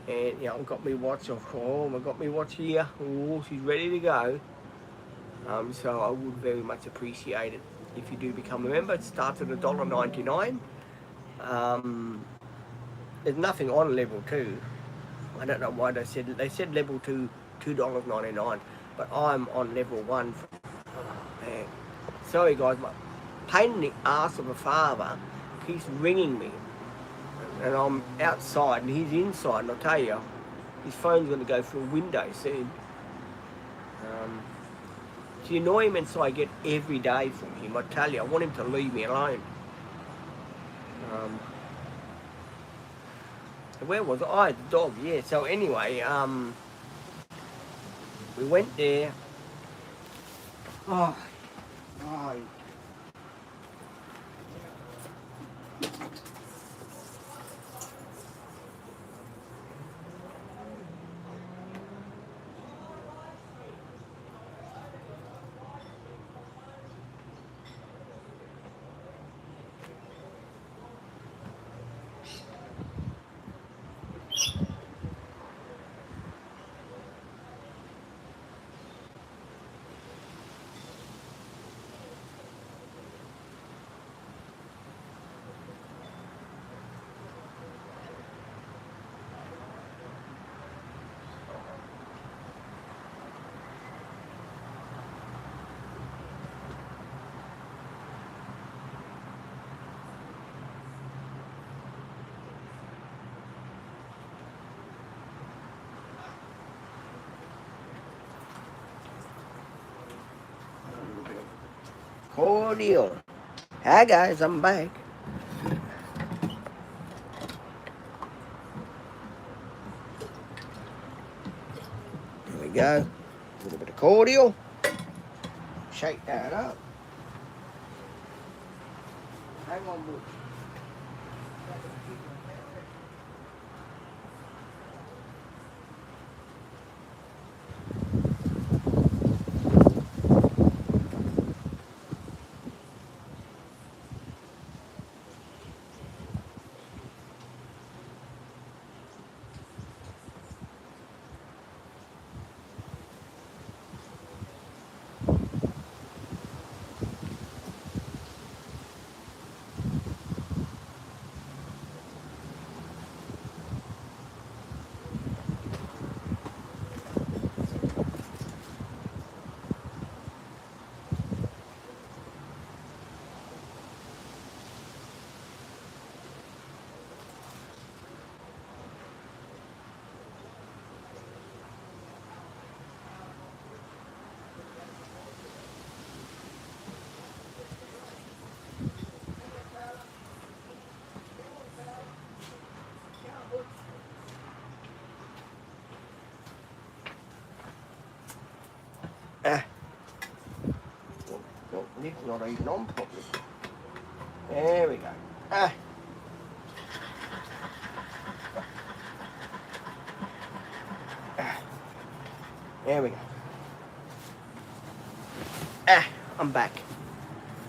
And I've got my watch off. Oh, I've got my watch here. Oh, she's ready to go. So I would very much appreciate it if you do become a member. It starts at $1.99. There's nothing on level 2. I don't know why they said level 2 $2.99, but I'm on level 1. Oh, man. Sorry guys, my pain in the ass of a father keeps ringing me, and I'm outside and he's inside, and I'll tell you, his phone's going to go through a window soon. It's the annoyance I get every day from him. I tell you, I want him to leave me alone. Where was I? The dog, yeah. So anyway, we went there. Oh. Cordial. Hi guys, I'm back. There we go. A little bit of cordial. Shake that up. Hang on, Butch. Well, it's not even on properly. There we go. There we go. I'm back.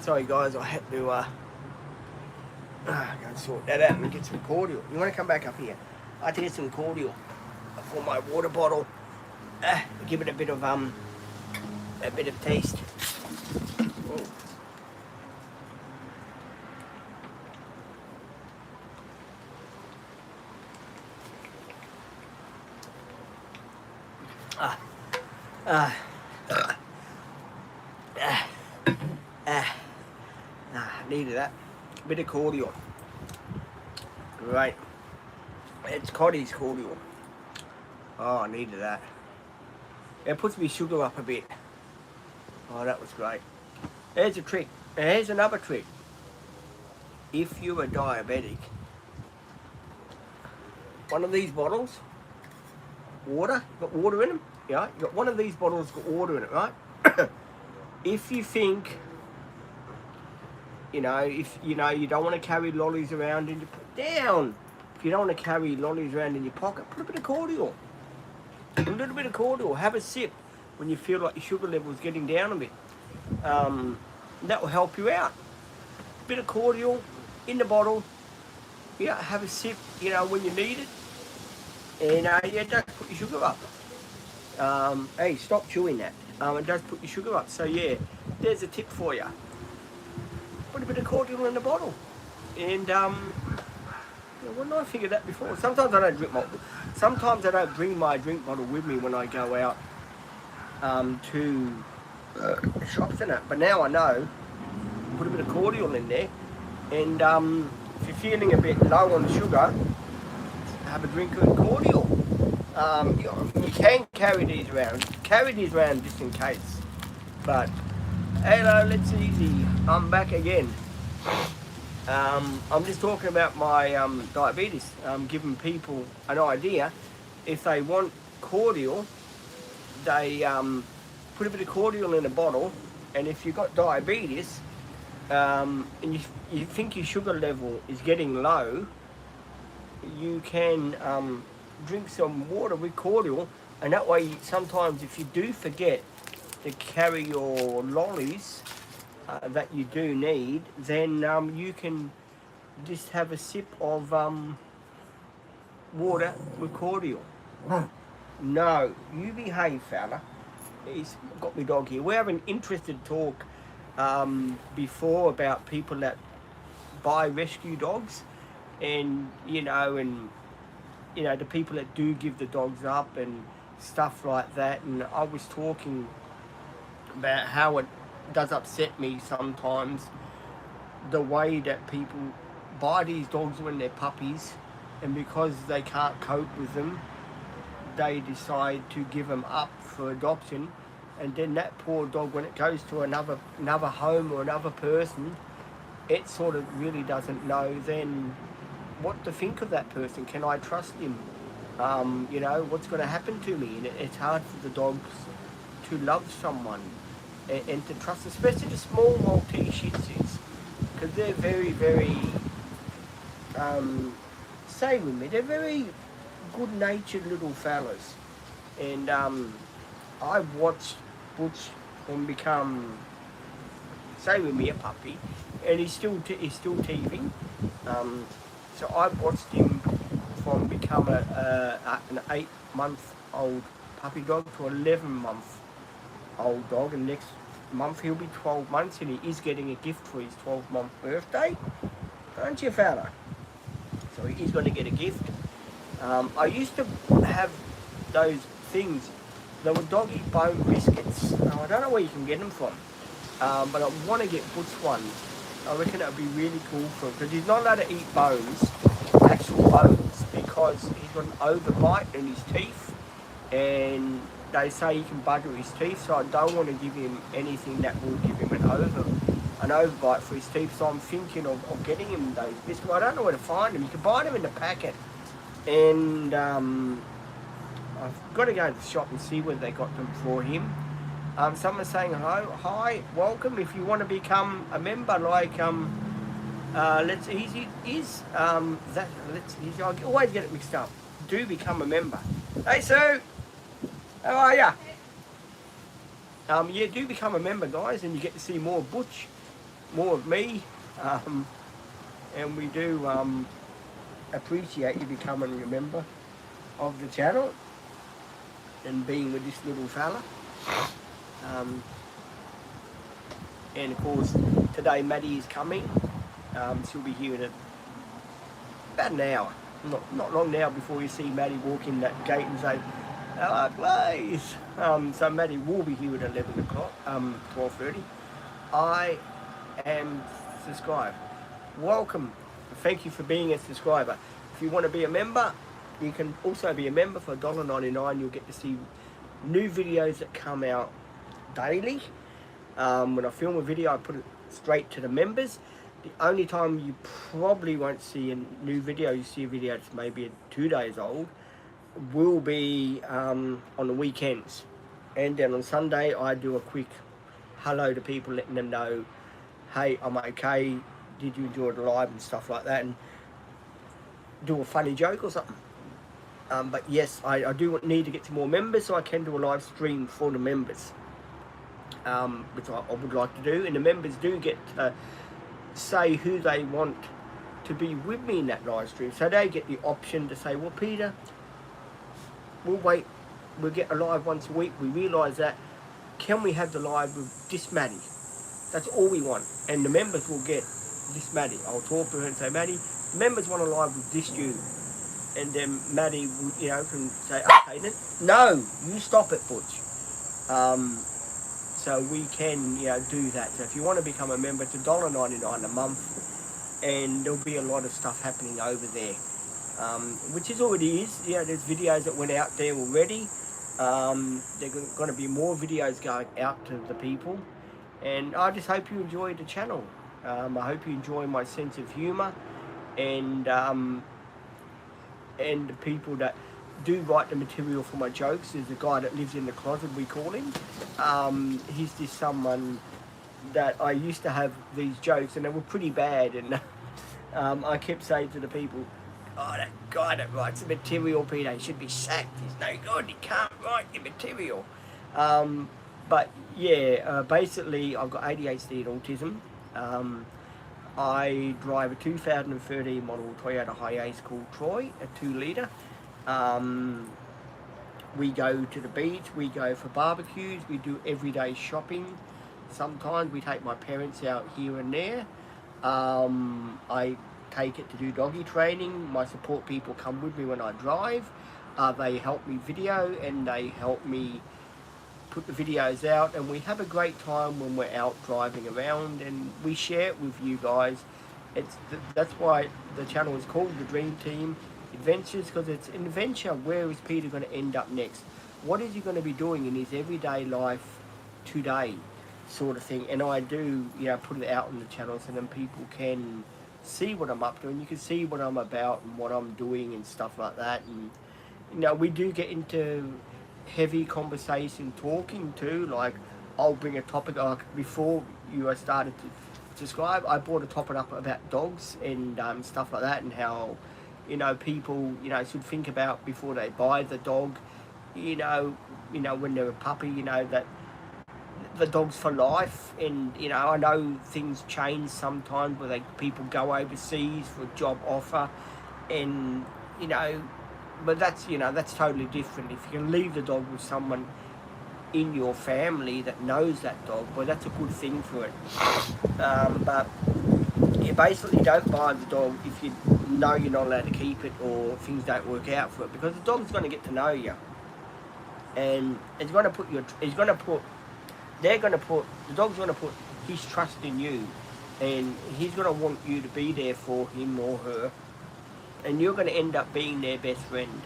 Sorry guys, I had to go and sort that out and get some cordial. You want to come back up here? I had to get some cordial for my water bottle. Give it a bit of taste. Needed that. A bit of cordial. Right. It's Coddy's cordial. Oh, I needed that. It puts me sugar up a bit. Oh, that was great. There's a trick. Here's another trick. If you're a diabetic, one of these bottles, water, got water in them. Yeah, you got one of these bottles got water in it, right? If you think, if you don't want to carry lollies around in your down, if you don't want to carry lollies around in your pocket, put a bit of cordial, have a sip when you feel like your sugar level is getting down a bit. That will help you out. Bit of cordial in the bottle, yeah, have a sip, when you need it, and yeah, don't put your sugar up. Hey, stop chewing that. It does put your sugar up. So yeah, there's a tip for you. Put a bit of cordial in the bottle, and why didn't I figure that before? Sometimes I don't bring my drink bottle with me when I go out to shops and that. But now I know. Put a bit of cordial in there, and if you're feeling a bit low on sugar, have a drink of cordial. You can carry these around just in case. But hello, let's easy. I'm back again. I'm just talking about my diabetes. Giving people an idea. If they want cordial, they put a bit of cordial in a bottle, and if you've got diabetes, and you think your sugar level is getting low, you can drink some water with cordial, and that way sometimes if you do forget to carry your lollies that you do need, then you can just have a sip of water with cordial. No, you behave, fella. He's got my dog here. We're having interested talk before about people that buy rescue dogs, and the people that do give the dogs up and stuff like that. And I was talking about how it does upset me sometimes, the way that people buy these dogs when they're puppies, and because they can't cope with them, they decide to give them up for adoption. And then that poor dog, when it goes to another home or another person, it sort of really doesn't know then what to think of that person. Can I trust him? What's going to happen to me? And it's hard for the dogs to love someone and to trust, especially the small Maltese Shih Tzus, because they're very, very, say with me, they're very good-natured little fellas. And I've watched Butch and become, say with me, a puppy, and he's still teething. So I've watched him from become an 8-month-old puppy dog to 11-month-old dog, and next month he'll be 12 months, and he is getting a gift for his 12-month birthday, aren't you, fella? So he is going to get a gift. I used to have those things. They were doggy bone biscuits. I don't know where you can get them from, but I want to get Butch one. I reckon that would be really cool for him, because he's not allowed to eat bones, actual bones, because he's got an overbite in his teeth, and they say he can bugger his teeth, so I don't want to give him anything that will give him an overbite for his teeth. So I'm thinking of getting him those biscuits. I don't know where to find them. You can buy them in the packet, and I've got to go to the shop and see where they got them for him. Someone's saying hello, hi, welcome. If you want to become a member, like Let's Easy is Let's Easy. I always get it mixed up. Do become a member. Hey Sue, how are ya? Yeah, do become a member, guys, and you get to see more of Butch, more of me, and we do appreciate you becoming a member of the channel and being with this little fella. And of course today Maddie is coming. She'll be here in about an hour, not long now, before you see Maddie walk in that gate and say hello please. So Maddie will be here at 11 o'clock, 12:30. I am subscribed. Welcome, thank you for being a subscriber. If you want to be a member, you can also be a member for $1.99. You'll get to see new videos that come out daily. When I film a video, I put it straight to the members. The only time you probably won't see a new video, you see a video that's maybe 2 days old, will be on the weekends, and then on Sunday I do a quick hello to people, letting them know, hey, I'm okay, did you enjoy the live and stuff like that, and do a funny joke or something. But yes, I do need to get some more members so I can do a live stream for the members, which I would like to do. And the members do get to say who they want to be with me in that live stream. So they get the option to say, well, Peter, we'll wait, we'll get a live once a week. We realise that, can we have the live with this Maddie? That's all we want. And the members will get this Maddie. I'll talk to her and say, Maddie, members want a live with this you. And then Maddie, can say, okay then. No, you stop it, Butch. So we can, do that. So if you want to become a member, it's $1.99 a month, and there'll be a lot of stuff happening over there, which is already is. There's videos that went out there already. There's going to be more videos going out to the people, and I just hope you enjoy the channel. I hope you enjoy my sense of humour, and the people that do write the material for my jokes. There's a guy that lives in the closet, we call him. He's just someone that I used to have these jokes, and they were pretty bad, and I kept saying to the people, oh, that guy that writes the material, Peter, he should be sacked, he's no good, he can't write the material. But yeah, basically I've got ADHD and autism. I drive a 2013 model Toyota Hiace called Troy, a 2-litre. We go to the beach, we go for barbecues, we do everyday shopping. Sometimes we take my parents out here and there. I take it to do doggy training. My support people come with me when I drive. They help me video, and they help me put the videos out, and we have a great time when we're out driving around, and we share it with you guys. That's why the channel is called The Dream Team Adventures, because it's an adventure. Where is Peter going to end up next? What is he going to be doing in his everyday life today, sort of thing? And I do, put it out on the channel so then people can see what I'm up to, and you can see what I'm about and what I'm doing and stuff like that. And we do get into heavy conversation talking too. Like, I'll bring a topic, like before I started to subscribe, I brought a topic up about dogs and stuff like that, and how people should think about before they buy the dog, when they're a puppy, that the dog's for life. And I know things change sometimes where people go overseas for a job offer, and but that's that's totally different. If you can leave the dog with someone in your family that knows that dog, well, that's a good thing for it. But you basically don't buy the dog if you know you're not allowed to keep it, or things don't work out for it, because the dog's going to get to know you, and the dog's going to put his trust in you, and he's going to want you to be there for him or her, and you're going to end up being their best friend.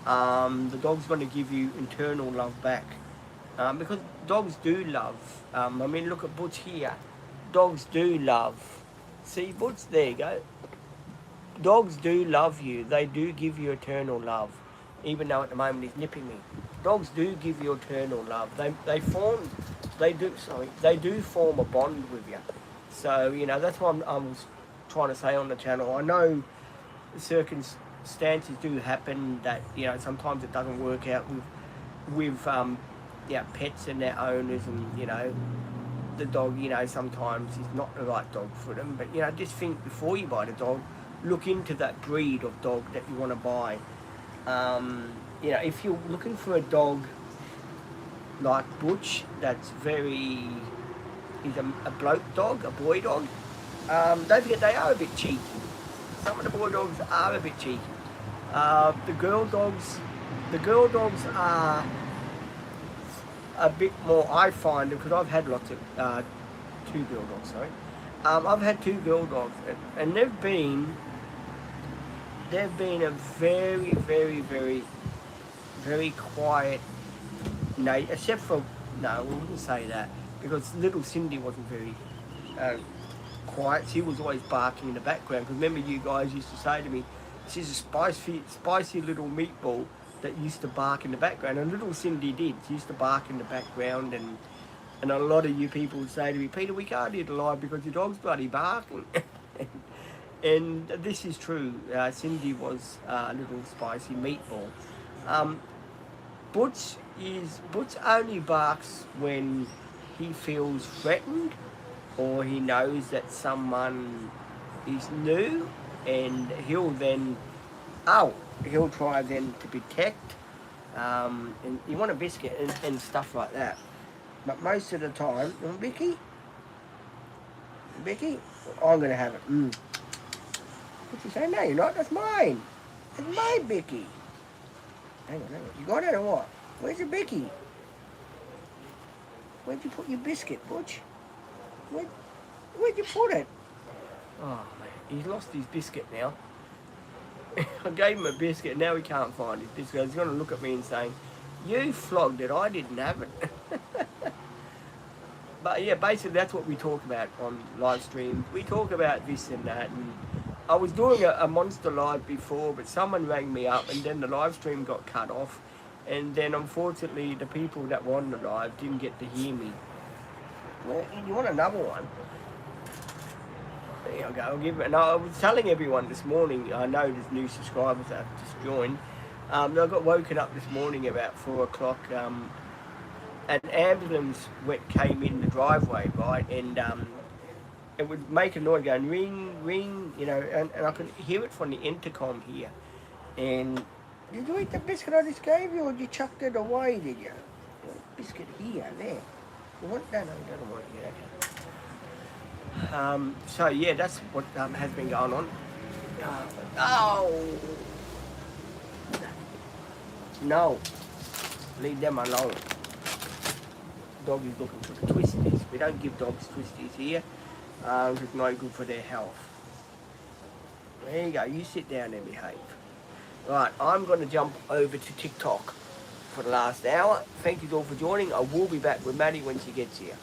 The dog's going to give you internal love back, because dogs do love. Look at Butch here. Dogs do love. See, Butch, there you go. Dogs do love you. They do give you eternal love, even though at the moment he's nipping me. Dogs do give you eternal love. They do form a bond with you. So that's what I was trying to say on the channel. I know circumstances do happen that sometimes it doesn't work out with pets and their owners, and the dog sometimes is not the right dog for them. But just think before you buy the dog, look into that breed of dog that you want to buy. If you're looking for a dog like Butch, that's he's a bloke dog, a boy dog, don't forget they are a bit cheeky. Some of the boy dogs are a bit cheeky. The girl dogs are a bit more, I find, because I've had lots of 2 girl dogs, sorry. I've had 2 girl dogs, and they've been a very, very, very, very quiet, except for, no, we wouldn't say that, because little Cindy wasn't very quiet. She was always barking in the background, because remember you guys used to say to me, she's a spicy little meatball, that used to bark in the background, and little Cindy did. She used to bark in the background, and a lot of you people would say to me, Peter, we can't eat alive because your dog's bloody barking. And this is true. Cindy was a little spicy meatball. Um, Butch only barks when he feels threatened, or he knows that someone is new, and he'll try then to protect, and you want a biscuit and stuff like that. But most of the time, Vicky, I'm going to have it. What's he say? No, you're not. That's mine. That's my Vicky. Hang on. You got it or what? Where's your Vicky? Where'd you put your biscuit, Butch? Where'd you put it? Oh, man. He's lost his biscuit now. I gave him a biscuit. Now he can't find his biscuit. He's going to look at me and saying, you flogged it. I didn't have it. But yeah, basically that's what we talk about on live streams. We talk about this and that. And I was doing a monster live before, but someone rang me up, and then the live stream got cut off. And then unfortunately, the people that were on the live didn't get to hear me. Well, you want another one? There you go. I'll give it. And I was telling everyone this morning. I know there's new subscribers that have just joined. I got woken up this morning about 4 o'clock. An ambulance came in the driveway, right, and it would make a noise going ring, ring, you know, and I could hear it from the intercom here. And did you eat the biscuit I just gave you, or did you chuck it away, did you? Biscuit here, there. You want that? No, you don't want it. Okay. So yeah, that's what has been going on. No, leave them alone. Dog is looking for the twisties. We don't give dogs twisties here. It's not good for their health. There you go. You sit down and behave. Right, I'm going to jump over to TikTok for the last hour. Thank you all for joining. I will be back with Maddie when she gets here.